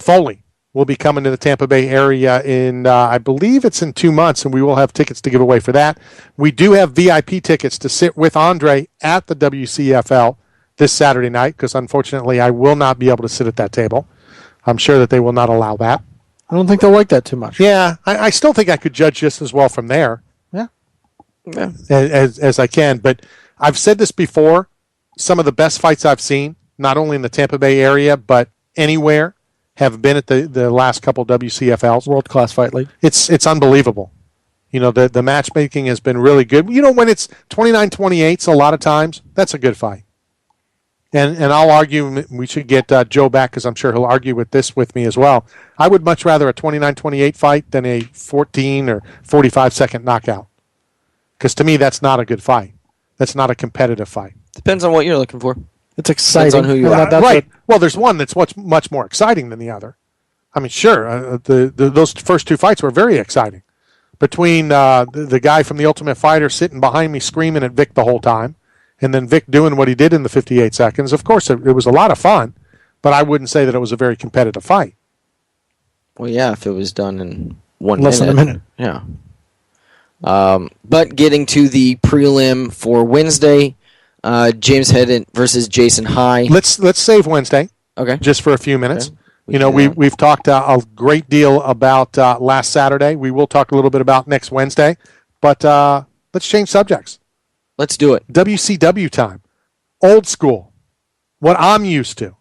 Foley will be coming to the Tampa Bay area in, I believe it's in 2 months, and we will have tickets to give away for that. We do have VIP tickets to sit with Andre at the WCFL this Saturday night, because unfortunately I will not be able to sit at that table. I'm sure that they will not allow that. I don't think they'll like that too much. Yeah, I still think I could judge just as well from there. Yeah. As I can. But I've said this before, some of the best fights I've seen, not only in the Tampa Bay area, but anywhere, have been at the last couple WCFLs. World-class fight league. It's unbelievable. The matchmaking has been really good. When it's 29-28, a lot of times, that's a good fight. And I'll argue we should get Joe back, because I'm sure he'll argue with me as well. I would much rather a 29-28 fight than a 14 or 45-second knockout. Because to me, that's not a good fight. That's not a competitive fight. Depends on what you're looking for. It's exciting. Depends on who you are. Right. Well, there's one that's much more exciting than the other. I mean, sure, those first two fights were very exciting. Between the guy from The Ultimate Fighter sitting behind me screaming at Vic the whole time, and then Vic doing what he did in the 58 seconds. Of course, it was a lot of fun, but I wouldn't say that it was a very competitive fight. Well, yeah, if it was done in less than a minute. Yeah. But getting to the prelim for Wednesday, James Hedden versus Jason High. Let's save Wednesday. Okay. Just for a few minutes. Okay. We've talked a great deal about last Saturday. We will talk a little bit about next Wednesday, but let's change subjects. Let's do it. WCW time. Old school. What I'm used to.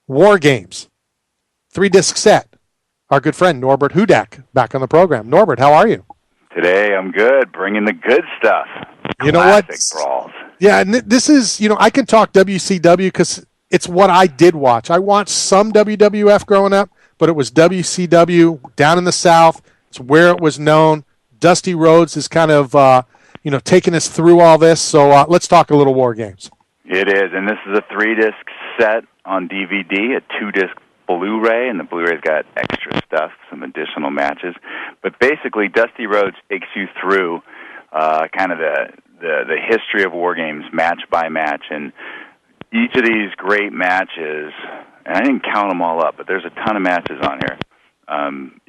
War Games. 3-disc set. Our good friend Norbert Hudak back on the program. Norbert, how are you? Today I'm good, bringing the good stuff. You know what? Classic brawls. Yeah, and this is, I can talk WCW because it's what I did watch. I watched some WWF growing up, but it was WCW down in the South. It's where it was known. Dusty Rhodes is kind of, taking us through all this. So let's talk a little War Games. It is, and this is a 3-disc set on DVD, a 2-disc Blu-ray, and the Blu-ray's got extra stuff, some additional matches. But basically, Dusty Rhodes takes you through kind of the history of War Games, match by match, and each of these great matches, and I didn't count them all up, but there's a ton of matches on here.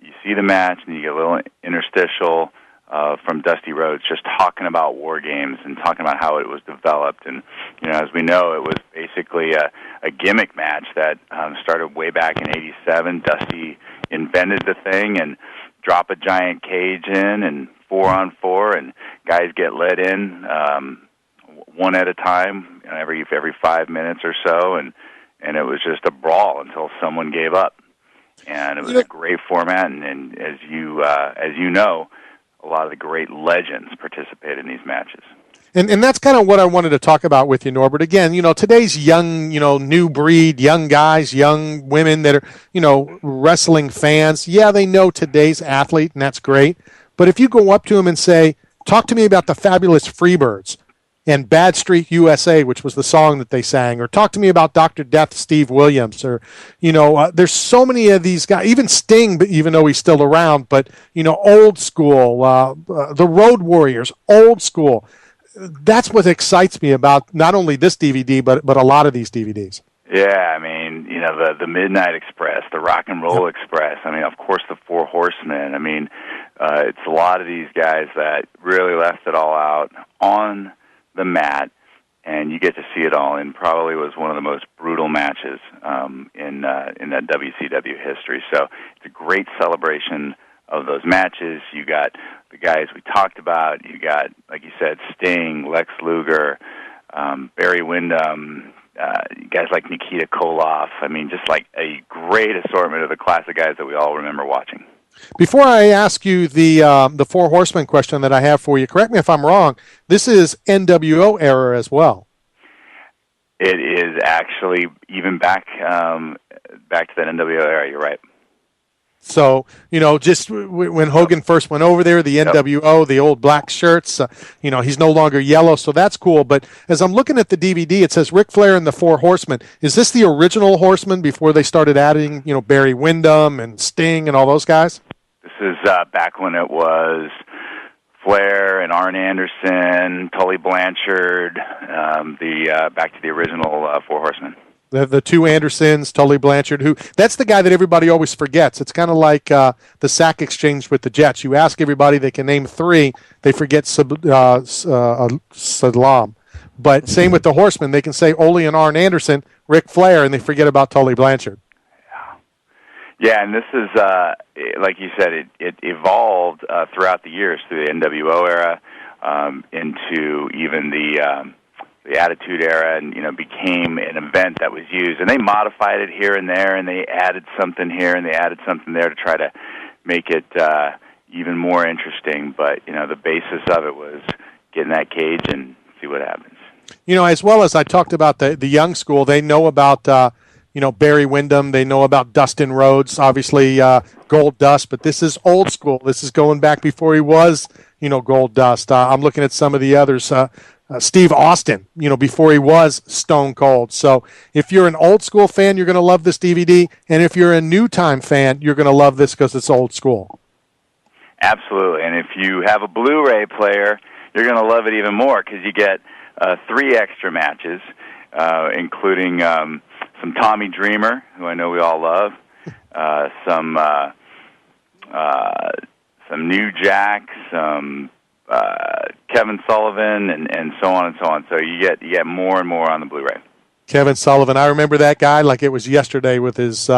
You see the match, and you get a little interstitial from Dusty Rhodes just talking about War Games and talking about how it was developed. And, as we know, it was basically a gimmick match that started way back in '87. Dusty invented the thing and drop a giant cage in and 4-on-4, and guys get let in one at a time, every 5 minutes or so, and it was just a brawl until someone gave up. And it was a great format, and as you know, a lot of the great legends participate in these matches. And that's kind of what I wanted to talk about with you, Norbert. Again, today's young, new breed, young guys, young women that are, wrestling fans. Yeah, they know today's athlete, and that's great. But if you go up to them and say, talk to me about the Fabulous Freebirds and Bad Street USA, which was the song that they sang, or talk to me about Dr. Death, Steve Williams, or, there's so many of these guys, even Sting, even though he's still around, but, old school, the Road Warriors, old school. That's what excites me about not only this DVD, but a lot of these DVDs. Yeah, I mean, the Midnight Express, the Rock and Roll Express, I mean, of course, the Four Horsemen. I mean, it's a lot of these guys that really left it all out on the mat, and you get to see it all, and probably was one of the most brutal matches in that WCW history. So it's a great celebration of those matches. You got the guys we talked about. You got, like you said, Sting, Lex Luger, Barry Windham, guys like Nikita Koloff. I mean, just like a great assortment of the classic guys that we all remember watching. Before I ask you the Four Horsemen question that I have for you, correct me if I'm wrong, this is NWO era as well. It is actually even back to that NWO era, you're right. So, just when Hogan first went over there, the NWO, the old black shirts, he's no longer yellow, so that's cool. But as I'm looking at the DVD, it says Ric Flair and the Four Horsemen. Is this the original Horsemen before they started adding, Barry Windham and Sting and all those guys? This is back when it was Flair and Arn Anderson, Tully Blanchard, back to the original Four Horsemen. The two Andersons, Tully Blanchard, that's the guy that everybody always forgets. It's kind of like the sack exchange with the Jets. You ask everybody, they can name three, they forget Saddam. But same with the Horsemen. They can say Ole and Arn Anderson, Ric Flair, and they forget about Tully Blanchard. Yeah, and this is, like you said, it evolved throughout the years, through the NWO era, into even the Attitude Era, and became an event that was used, and they modified it here and there, and they added something here and they added something there to try to make it even more interesting. But the basis of it was get in that cage and see what happens. As well as I talked about the young school, they know about Barry Windham, they know about Dustin Rhodes, obviously Gold Dust, but this is old school. This is going back before he was Gold Dust. I'm looking at some of the others. Steve Austin, before he was Stone Cold. So if you're an old school fan, you're going to love this DVD. And if you're a new time fan, you're going to love this because it's old school. Absolutely. And if you have a Blu-ray player, you're going to love it even more because you get 3 extra matches, including some Tommy Dreamer, who I know we all love, some New Jack, some Kevin Sullivan, and so on and so on. So you get more and more on the Blu-ray. Kevin Sullivan. I remember that guy like it was yesterday with his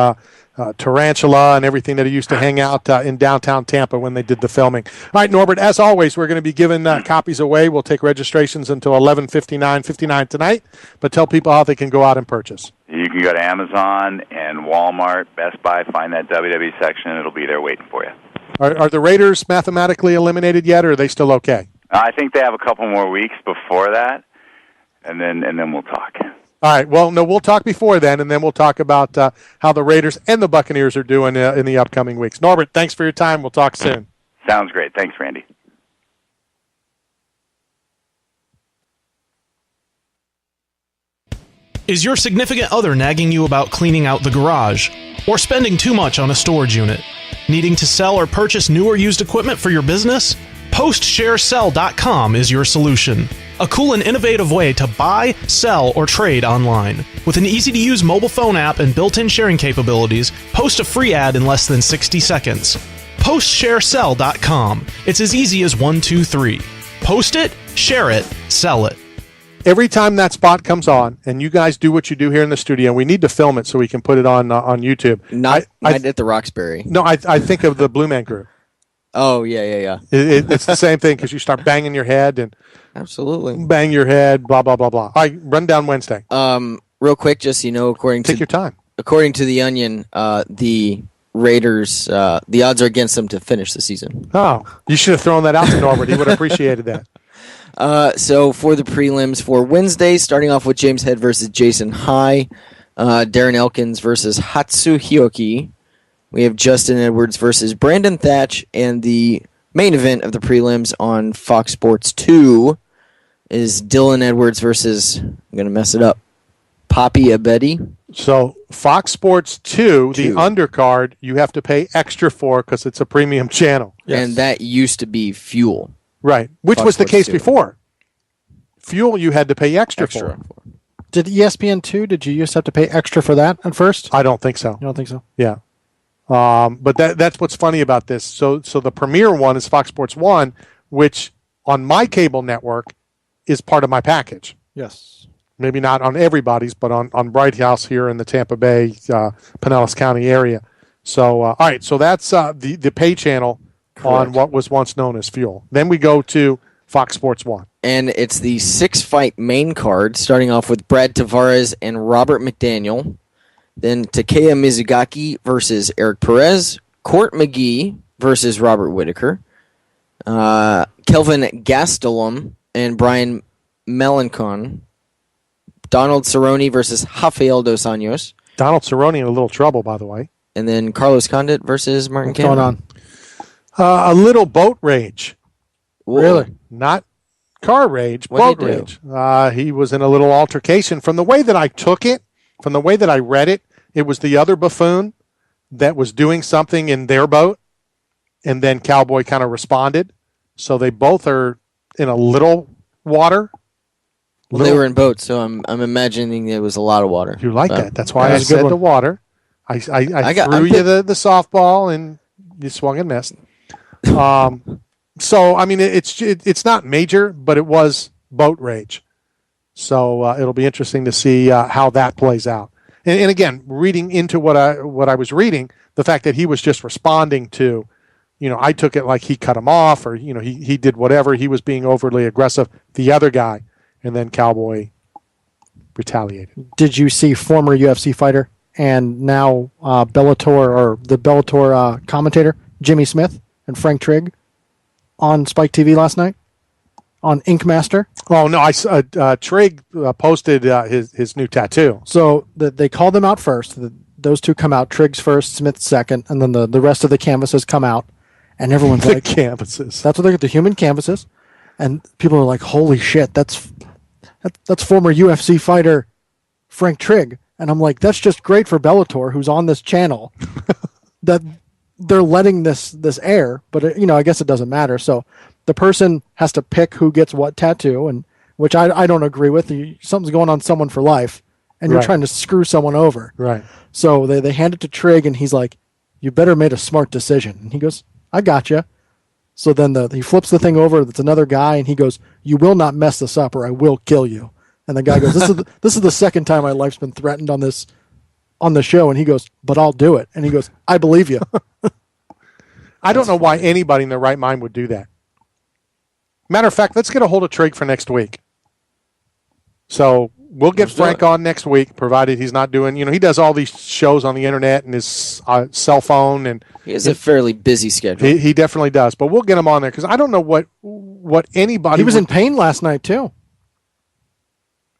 tarantula and everything that he used to hang out in downtown Tampa when they did the filming. All right, Norbert, as always, we're going to be giving copies away. We'll take registrations until 11:59 tonight, but tell people how they can go out and purchase. You can go to Amazon and Walmart, Best Buy, find that WWE section. It'll be there waiting for you. Are the Raiders mathematically eliminated yet, or are they still okay? I think they have a couple more weeks before that, and then we'll talk. All right. Well, no, we'll talk before then, and then we'll talk about how the Raiders and the Buccaneers are doing in the upcoming weeks. Norbert, thanks for your time. We'll talk soon. Sounds great. Thanks, Randy. Is your significant other nagging you about cleaning out the garage? Or spending too much on a storage unit? Needing to sell or purchase new or used equipment for your business? PostShareSell.com is your solution. A cool and innovative way to buy, sell, or trade online. With an easy-to-use mobile phone app and built-in sharing capabilities, post a free ad in less than 60 seconds. PostShareSell.com. It's as easy as 1, 2, 3. Post it, share it, sell it. Every time that spot comes on, and you guys do what you do here in the studio, we need to film it so we can put it on YouTube. Not at the Roxbury. No, I think of the Blue Man Group. Oh, yeah. It's the same thing because you start banging your head and absolutely bang your head, blah, blah, blah, blah. All right, run down Wednesday. Real quick, just Take your time. According to The Onion, the Raiders, the odds are against them to finish the season. Oh, you should have thrown that out to Norbert. He would have appreciated that. So for the prelims for Wednesday, starting off with James Head versus Jason High, Darren Elkins versus Hatsu Hioki. We have Justin Edwards versus Brandon Thatch, and the main event of the prelims on Fox Sports 2 is Dylan Edwards versus, I'm going to mess it up, Poppy Abedi. So Fox Sports 2, the undercard, you have to pay extra for because it's a premium channel. Yes. And that used to be Fuel. Right, which Fox was the Sports case 2. Before. Fuel you had to pay extra for. Did ESPN 2, did you used to have to pay extra for that at first? I don't think so. You don't think so? Yeah. But that's what's funny about this. So the premier one is Fox Sports 1, which on my cable network is part of my package. Yes. Maybe not on everybody's, but on Bright House here in the Tampa Bay, Pinellas County area. So, all right, so that's the pay channel. Correct. On what was once known as Fuel. Then we go to Fox Sports 1. And it's the 6-fight main card, starting off with Brad Tavares and Robert McDaniel. Then Takeya Mizugaki versus Eric Perez. Court McGee versus Robert Whitaker. Kelvin Gastelum and Brian Melancon. Donald Cerrone versus Rafael Dos Anjos. Donald Cerrone in a little trouble, by the way. And then Carlos Condit versus Martin What's going on? A little boat rage. Whoa. Really? Not car rage, boat rage. He was in a little altercation. From the way that I took it, from the way that I read it, it was the other buffoon that was doing something in their boat, and then Cowboy kind of responded. So they both are in a little water. Well, they were in boats, so I'm imagining it was a lot of water. You like that. That's why I said the water. I threw you the softball, and you swung and missed. So I mean, it's not major, but it was boat rage. So it'll be interesting to see how that plays out. And again, reading into what I was reading, the fact that he was just responding to, I took it like he cut him off, or he did whatever. He was being overly aggressive. The other guy, and then Cowboy retaliated. Did you see former UFC fighter and now Bellator commentator Jimmy Smith and Frank Trigg on Spike TV last night on Ink Master? Oh no, Trigg posted his new tattoo. So they called them out first. Those two come out. Trigg's first, Smith's second, and then the rest of the canvases come out, and everyone's the like, canvases. That's what they're the human canvases, and people are like, holy shit, that's former UFC fighter Frank Trigg, and I'm like, that's just great for Bellator, who's on this channel, that they're letting this air, but I guess it doesn't matter. So the person has to pick who gets what tattoo, and which I don't agree with. Something's going on someone for life, and you're trying to screw someone over. Right. So they hand it to Trigg, and he's like, "You better made a smart decision." And he goes, "I got you." So then he flips the thing over. That's another guy, and he goes, "You will not mess this up, or I will kill you." And the guy goes, this is the second time my life's been threatened on the show. And he goes, but I'll do it. And he goes, I believe you. I don't know why anybody in their right mind would do that. Matter of fact, let's get a hold of Trig for next week. So we'll get Frank on next week, provided he's not doing, he does all these shows on the internet and his cell phone. And he has a fairly busy schedule. He definitely does. But we'll get him on there because I don't know what anybody. He was in pain last night, too.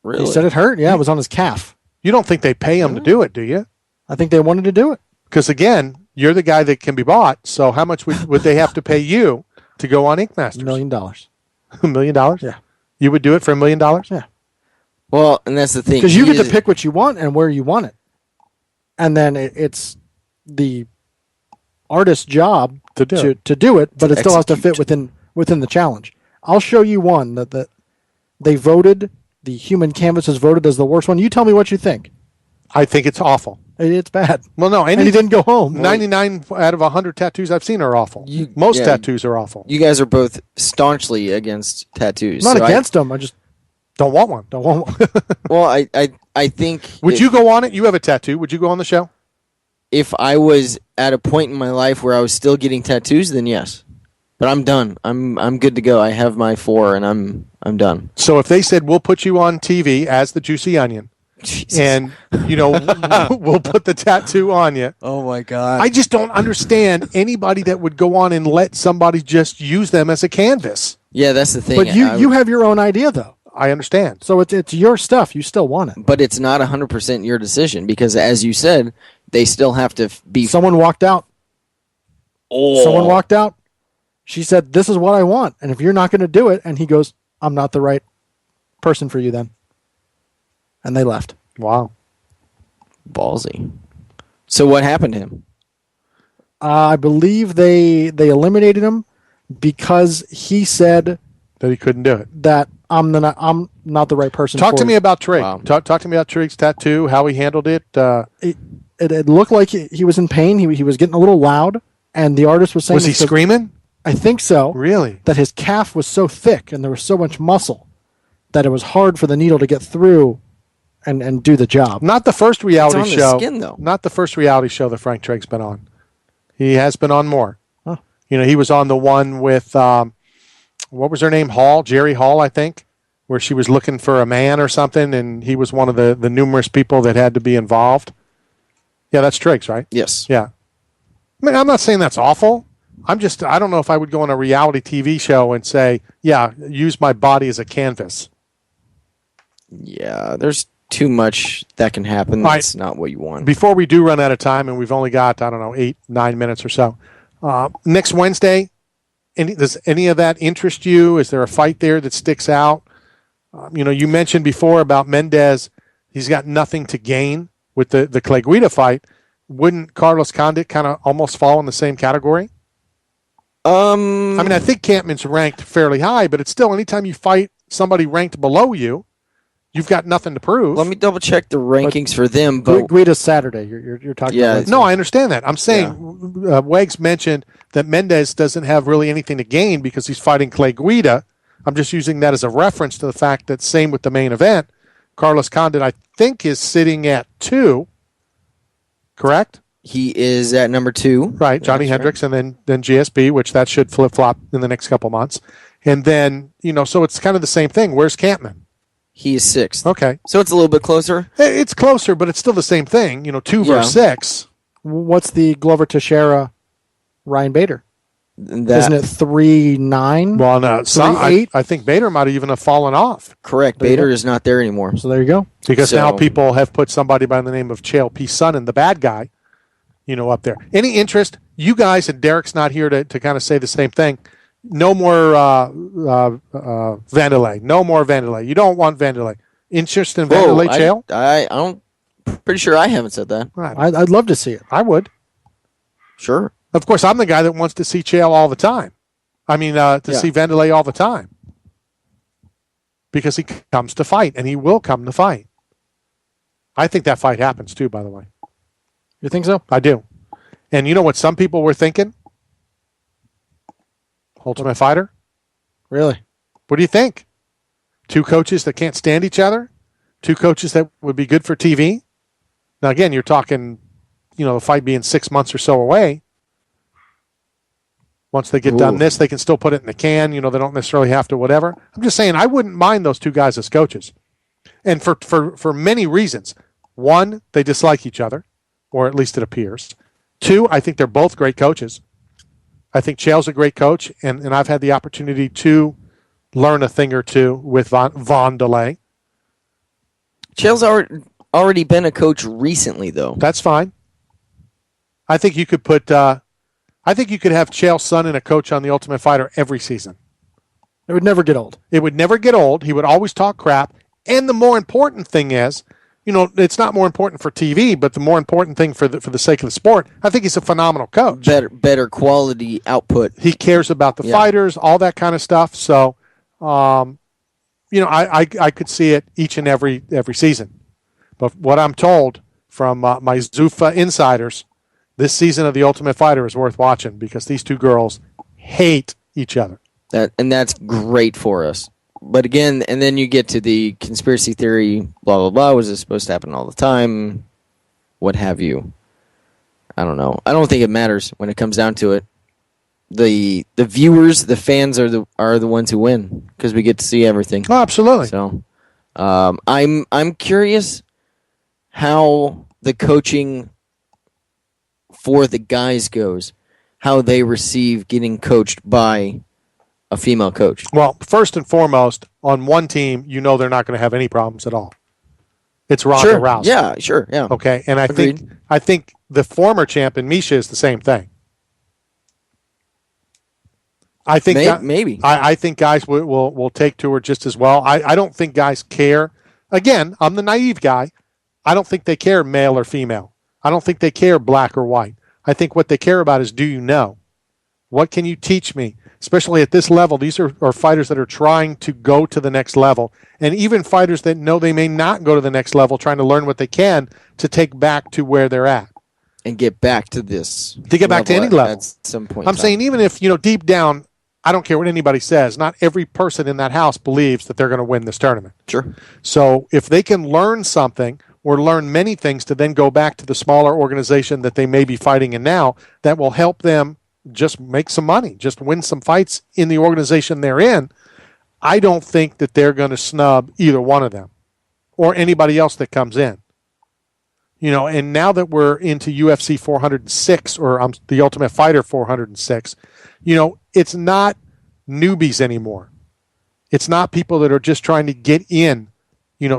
Really? He said it hurt. Yeah, it was on his calf. You don't think they pay him to do it, do you? I think they wanted to do it. Because, again, you're the guy that can be bought. So how much would they have to pay you to go on Ink Masters? $1 million. $1 million? Yeah. You would do it for $1 million? Yeah. Well, and that's the thing. Because you get to pick what you want and where you want it. And then it's the artist's job to do it, but it still has to fit within the challenge. I'll show you one that they voted, the human canvas is voted as the worst one. You tell me what you think. I think it's awful. It's bad. Well, no. And he didn't go home. 99 out of 100 tattoos I've seen are awful. Most tattoos are awful. You guys are both staunchly against tattoos. I'm not against them. I just don't want one. Don't want one. Well, I think... Would you go on it? You have a tattoo. Would you go on the show? If I was at a point in my life where I was still getting tattoos, then yes. But I'm done. I'm good to go. I have my 4, and I'm done. So if they said, we'll put you on TV as the Juicy Onion, Jesus. And, we'll put the tattoo on you. Oh, my God. I just don't understand anybody that would go on and let somebody just use them as a canvas. Yeah, that's the thing. But you have your own idea, though. I understand. So it's your stuff. You still want it. But it's not 100% your decision because, as you said, they still have to be... Someone walked out. Someone walked out. She said, this is what I want. And if you're not going to do it, and he goes, I'm not the right person for you then. And they left. Wow. Ballsy. So what happened to him? I believe they eliminated him because he said that he couldn't do it. That I'm not the right person. Talk to me about Trig. Wow. Talk to me about Trig's tattoo, how he handled it. It looked like he was in pain. He was getting a little loud, and the artist was saying... Was he screaming? I think so. Really? That his calf was so thick and there was so much muscle that it was hard for the needle to get through and do the job. Not the first reality show. It's on the skin, though. Not the first reality show that Frank Trigg's been on. He has been on more. Huh. He was on the one with, what was her name? Jerry Hall, I think, where she was looking for a man or something, and he was one of the numerous people that had to be involved. Yeah, that's Triggs, right? Yes. Yeah. I mean, I'm not saying that's awful. I don't know if I would go on a reality TV show and say, yeah, use my body as a canvas. Yeah, there's too much that can happen. That's not what you want. Before we do run out of time, and we've only got, 8-9 minutes or so. Next Wednesday, does any of that interest you? Is there a fight there that sticks out? You mentioned before about Mendez. He's got nothing to gain with the Clay Guida fight. Wouldn't Carlos Condit kind of almost fall in the same category? I think Campman's ranked fairly high, but it's still anytime you fight somebody ranked below you, you've got nothing to prove. Let me double check the rankings for them. But Guida's Saturday. You're talking about. No, I understand that. I'm saying Wags mentioned that Mendez doesn't have really anything to gain because he's fighting Clay Guida. I'm just using that as a reference to the fact that same with the main event. Carlos Condit, I think, is sitting at 2. Correct? He is at number 2. Right, Johnny Hendricks, right. And then GSP, which that should flip-flop in the next couple months. And then, so it's kind of the same thing. Where's Campman? He is 6th. Okay. So it's a little bit closer? It's closer, but it's still the same thing. 2 versus 6. What's the Glover Teixeira, Ryan Bader? Isn't it 3-9? Well, no. 3-8? I think Bader might even have fallen off. Correct. Bader is not there anymore. So there you go. Because now people have put somebody by the name of Chael Sonnen, the bad guy, up there. Any interest? You guys, and Derek's not here to kind of say the same thing. No more Vanderlei. No more Vanderlei. You don't want Vanderlei. Interest in Vanderlei, Chael? I don't. Pretty sure I haven't said that. Right. I'd love to see it. I would. Sure. Of course, I'm the guy that wants to see Chael all the time. See Vanderlei all the time. Because he comes to fight, and he will come to fight. I think that fight happens, too, by the way. You think so? I do. And you know what some people were thinking? Ultimate Fighter? Really? What do you think? 2 coaches that can't stand each other? Two coaches that would be good for TV. Now, again, you're talking, the fight being 6 months or so away. Once they get done this, they can still put it in the can. They don't necessarily have to whatever. I'm just saying I wouldn't mind those two guys as coaches. And for many reasons. One, they dislike each other, or at least it appears. Two, I think they're both great coaches. I think Chael's a great coach, and I've had the opportunity to learn a thing or two with Von Delay. Chael's already been a coach recently, though. That's fine. I think you could put. I think you could have Chael Sonnen a coach on The Ultimate Fighter every season. It would never get old. It would never get old. He would always talk crap. And the more important thing is, it's not more important for TV, but the more important thing for the sake of the sport, I think he's a phenomenal coach. Better quality output. He cares about the fighters, all that kind of stuff. So, I could see it each and every season. But what I'm told from my Zuffa insiders, this season of The Ultimate Fighter is worth watching because these two girls hate each other. And that's great for us. But again, and then you get to the conspiracy theory, blah, blah, blah. Was this supposed to happen all the time? What have you? I don't know. I don't think it matters when it comes down to it. The viewers, the fans are the ones who win because we get to see everything. Oh, absolutely. So I'm curious how the coaching for the guys goes, how they receive getting coached by a female coach. Well, first and foremost, on one team, they're not going to have any problems at all. It's Ronda Rousey. Yeah, sure. Yeah. Okay, and I think the former champion Misha is the same thing. I think maybe. I think guys will take to her just as well. I don't think guys care. Again, I'm the naive guy. I don't think they care male or female. I don't think they care black or white. I think what they care about is, do you know? What can you teach me? Especially at this level, these are fighters that are trying to go to the next level. And even fighters that know they may not go to the next level, trying to learn what they can to take back to where they're at. And get back to this. To get back to any level. At some point. I'm saying even if, deep down, I don't care what anybody says, not every person in that house believes that they're going to win this tournament. Sure. So if they can learn something or learn many things to then go back to the smaller organization that they may be fighting in now, that will help them just make some money, just win some fights in the organization they're in, I don't think that they're going to snub either one of them or anybody else that comes in. And now that we're into UFC 406 or the Ultimate Fighter 406, it's not newbies anymore. It's not people that are just trying to get in,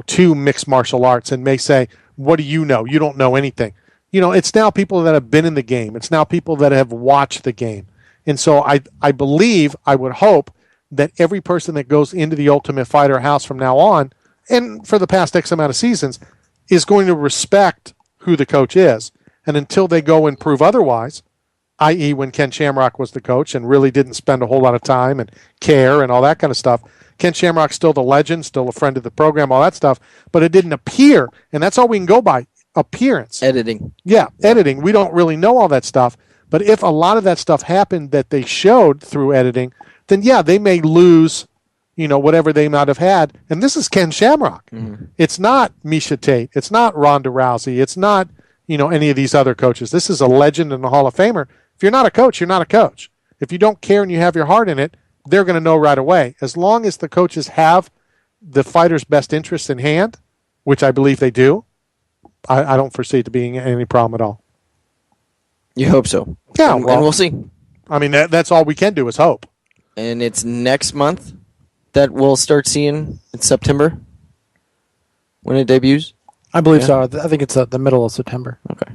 to mixed martial arts and may say, what do you know? You don't know anything. It's now people that have been in the game. It's now people that have watched the game. And so I believe, I would hope, that every person that goes into the Ultimate Fighter house from now on, and for the past X amount of seasons, is going to respect who the coach is. And until they go and prove otherwise, i.e. when Ken Shamrock was the coach and really didn't spend a whole lot of time and care and all that kind of stuff, Ken Shamrock's still the legend, still a friend of the program, all that stuff, but it didn't appear, and that's all we can go by. Appearance. Editing. Yeah, editing. We don't really know all that stuff. But if a lot of that stuff happened that they showed through editing, then yeah, they may lose, whatever they might have had. And this is Ken Shamrock. Mm-hmm. It's not Misha Tate. It's not Ronda Rousey. It's not, any of these other coaches. This is a legend and a Hall of Famer. If you're not a coach, you're not a coach. If you don't care and you have your heart in it, they're going to know right away. As long as the coaches have the fighter's best interests in hand, which I believe they do, I don't foresee it being any problem at all. You hope so. Yeah, and we'll see. I mean, that's all we can do is hope. And it's next month that we'll start seeing in September when it debuts? I believe so. I think it's the middle of September. Okay.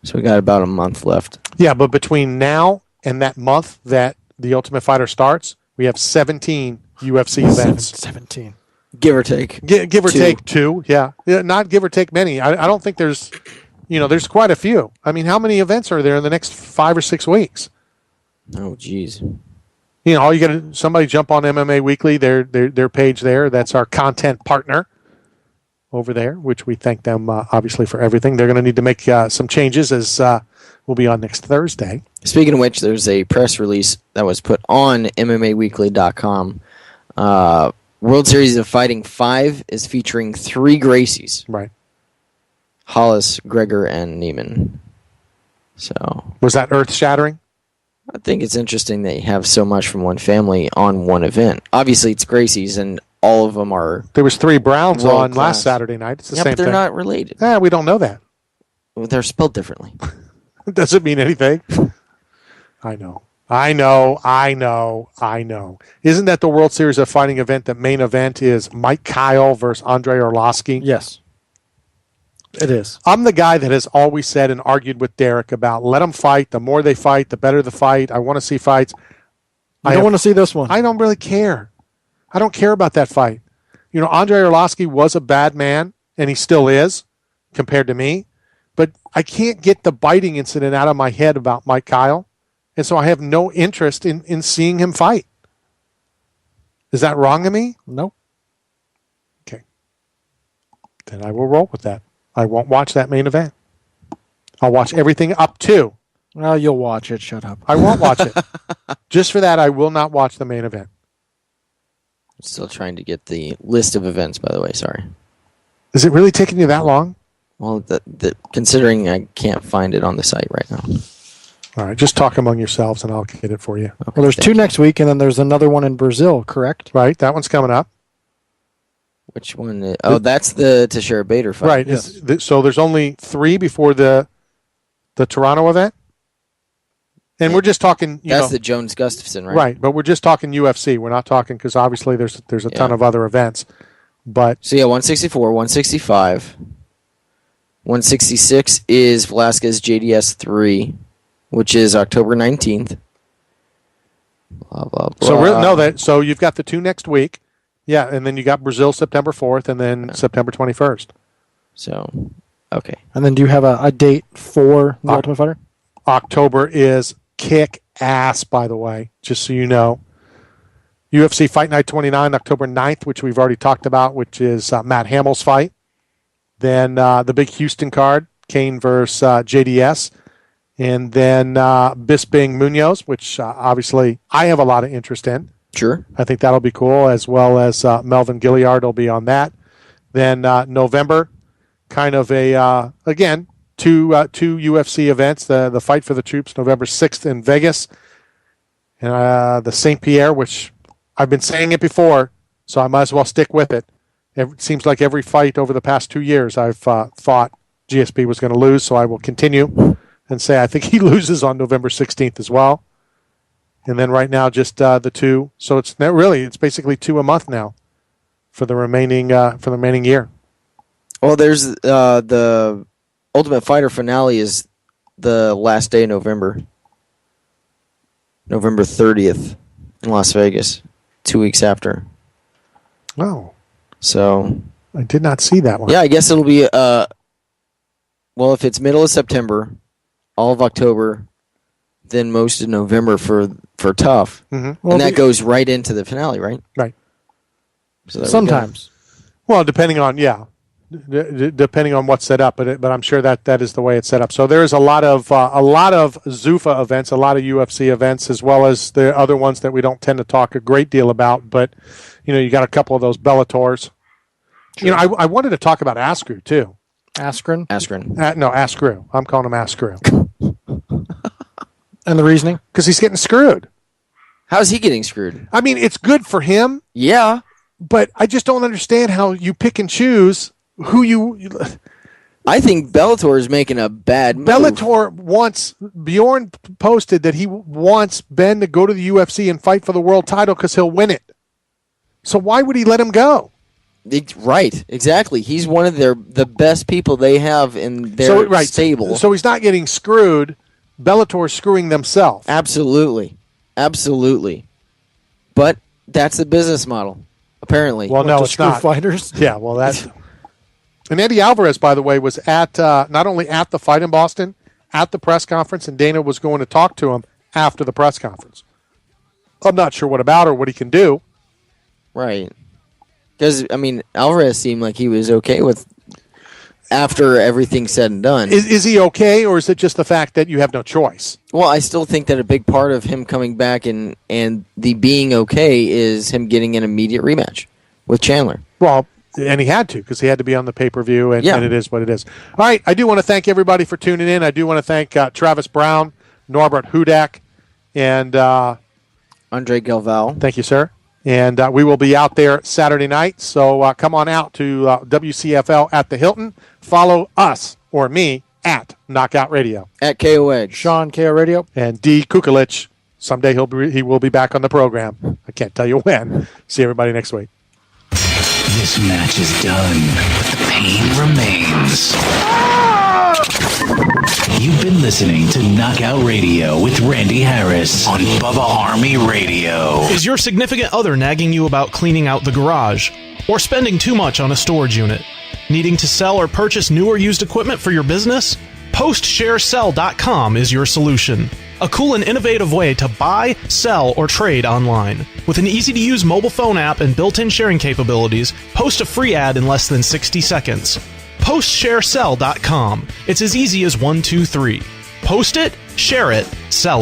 So we got about a month left. Yeah, but between now and that month that the Ultimate Fighter starts, we have 17 UFC events. 17. Give or take. Give or take two, yeah. Not give or take many. I don't think there's, there's quite a few. I mean, how many events are there in the next 5 or 6 weeks? Oh, geez. All you got to, somebody jump on MMA Weekly, their page there. That's our content partner over there, which we thank them, obviously, for everything. They're going to need to make some changes as we'll be on next Thursday. Speaking of which, there's a press release that was put on MMAweekly.com World Series of Fighting 5 is featuring 3 Gracies. Right. Hollis, Gregor, and Neiman. So was that earth-shattering? I think it's interesting that you have so much from one family on one event. Obviously, it's Gracie's, and all of them are. There was 3 Browns on class. last Saturday night. It's the same but they're thing. not related. Yeah, we don't know that. Well, they're spelled differently. Does it mean anything? I know. Isn't that the World Series of Fighting event? The main event is Mike Kyle versus Andrei Arlovsky? Yes. It is. I'm the guy that has always said and argued with Derek about let them fight. The more they fight, the better the fight. I want to see fights. I don't want to see this one. I don't really care. I don't care about that fight. You know, Andrei Arlovsky was a bad man, and he still is compared to me. But I can't get the biting incident out of my head about Mike Kyle. And so I have no interest in seeing him fight. Is that wrong of me? No. Okay. Then I will roll with that. I won't watch that main event. I'll watch everything up to. Well, you'll watch it. Shut up. I won't watch it. Just for that, I will not watch the main event. I'm still trying to get the list of events, by the way. Sorry. Is it really taking you that long? Well, considering I can't find it on the site right now. All right, just talk among yourselves, and I'll get it for you. Okay, well, there's 2 next week, and then there's another one in Brazil, correct? Right, that one's coming up. Which one? Oh, that's the Teixeira Bader fight. Right. Yes. So there's only 3 before the Toronto event, and we're just talking. That's the Jones Gustafson, right? Right, but we're just talking UFC. We're not talking because obviously there's a ton of other events. But so 164, 165, 166 is Velasquez JDS 3, which is October 19th. Blah blah blah. So you've got the 2 next week. Yeah, and then you got Brazil September 4th and then September 21st. So, okay. And then do you have a date for the Ultimate Fighter? October is kick ass, by the way, just so you know. UFC Fight Night 29, October 9th, which we've already talked about, which is Matt Hamill's fight. Then the big Houston card, Kane versus JDS. And then Bisping Munoz, which obviously I have a lot of interest in. Sure. I think that'll be cool, as well as Melvin Gilliard will be on that. Then November, kind of again, two UFC events. The Fight for the Troops, November 6th in Vegas. And the St. Pierre, which I've been saying it before, so I might as well stick with it. It seems like every fight over the past 2 years I've thought GSP was going to lose, so I will continue and say I think he loses on November 16th as well. And then right now, just the 2. So it's basically 2 a month now for the remaining year. Well, there's the Ultimate Fighter finale is the last day of November, November 30th in Las Vegas, 2 weeks after. Oh, so I did not see that one. Yeah, I guess it'll be well, if it's middle of September, all of October, then most of November for TUF. Mm-hmm. And that goes right into the finale, right? Right. So sometimes. Well, depending on what's set up, but I'm sure that is the way it's set up. So there is a lot of Zuffa events, a lot of UFC events, as well as the other ones that we don't tend to talk a great deal about. But you got a couple of those Bellators. Sure. I wanted to talk about Askren too. Askren. No, Askren. I'm calling him Askren. And the reasoning? Because he's getting screwed. How's he getting screwed? I mean, it's good for him. Yeah. But I just don't understand how you pick and choose who you... I think Bellator is making a bad move. Bellator wants... Bjorn posted that he wants Ben to go to the UFC and fight for the world title because he'll win it. So why would he let him go? Right, exactly. He's one of the best people they have in their stable. So he's not getting screwed. Bellator's screwing themselves. Absolutely. But that's the business model, apparently. Well, no, it's not. Fighters? Yeah, well, that's... And Eddie Alvarez, by the way, was at not only at the fight in Boston, at the press conference, and Dana was going to talk to him after the press conference. I'm not sure what about or what he can do. Right. Because, Alvarez seemed like he was okay with after everything's said and done. Is he okay, or is it just the fact that you have no choice? Well, I still think that a big part of him coming back and the being okay is him getting an immediate rematch. with Chandler. Well, and he had to because he had to be on the pay-per-view, and it is what it is. All right, I do want to thank everybody for tuning in. I do want to thank Travis Browne, Norbert Hudak, and Andre Galval. Thank you, sir. And we will be out there Saturday night, so come on out to WCFL at the Hilton. Follow us, or me, at Knockout Radio. At KO Edge. Sean, KO Radio. And D. Kukulich. Someday he will be back on the program. I can't tell you when. See everybody next week. This match is done, but the pain remains. You've been listening to Knockout Radio with Randy Harris on Bubba Army Radio. Is your significant other nagging you about cleaning out the garage? Or spending too much on a storage unit? Needing to sell or purchase new or used equipment for your business? PostShareSell.com is your solution. A cool and innovative way to buy, sell, or trade online. With an easy-to-use mobile phone app and built-in sharing capabilities, post a free ad in less than 60 seconds. PostShareSell.com. It's as easy as 1, 2, 3. Post it, share it, sell it.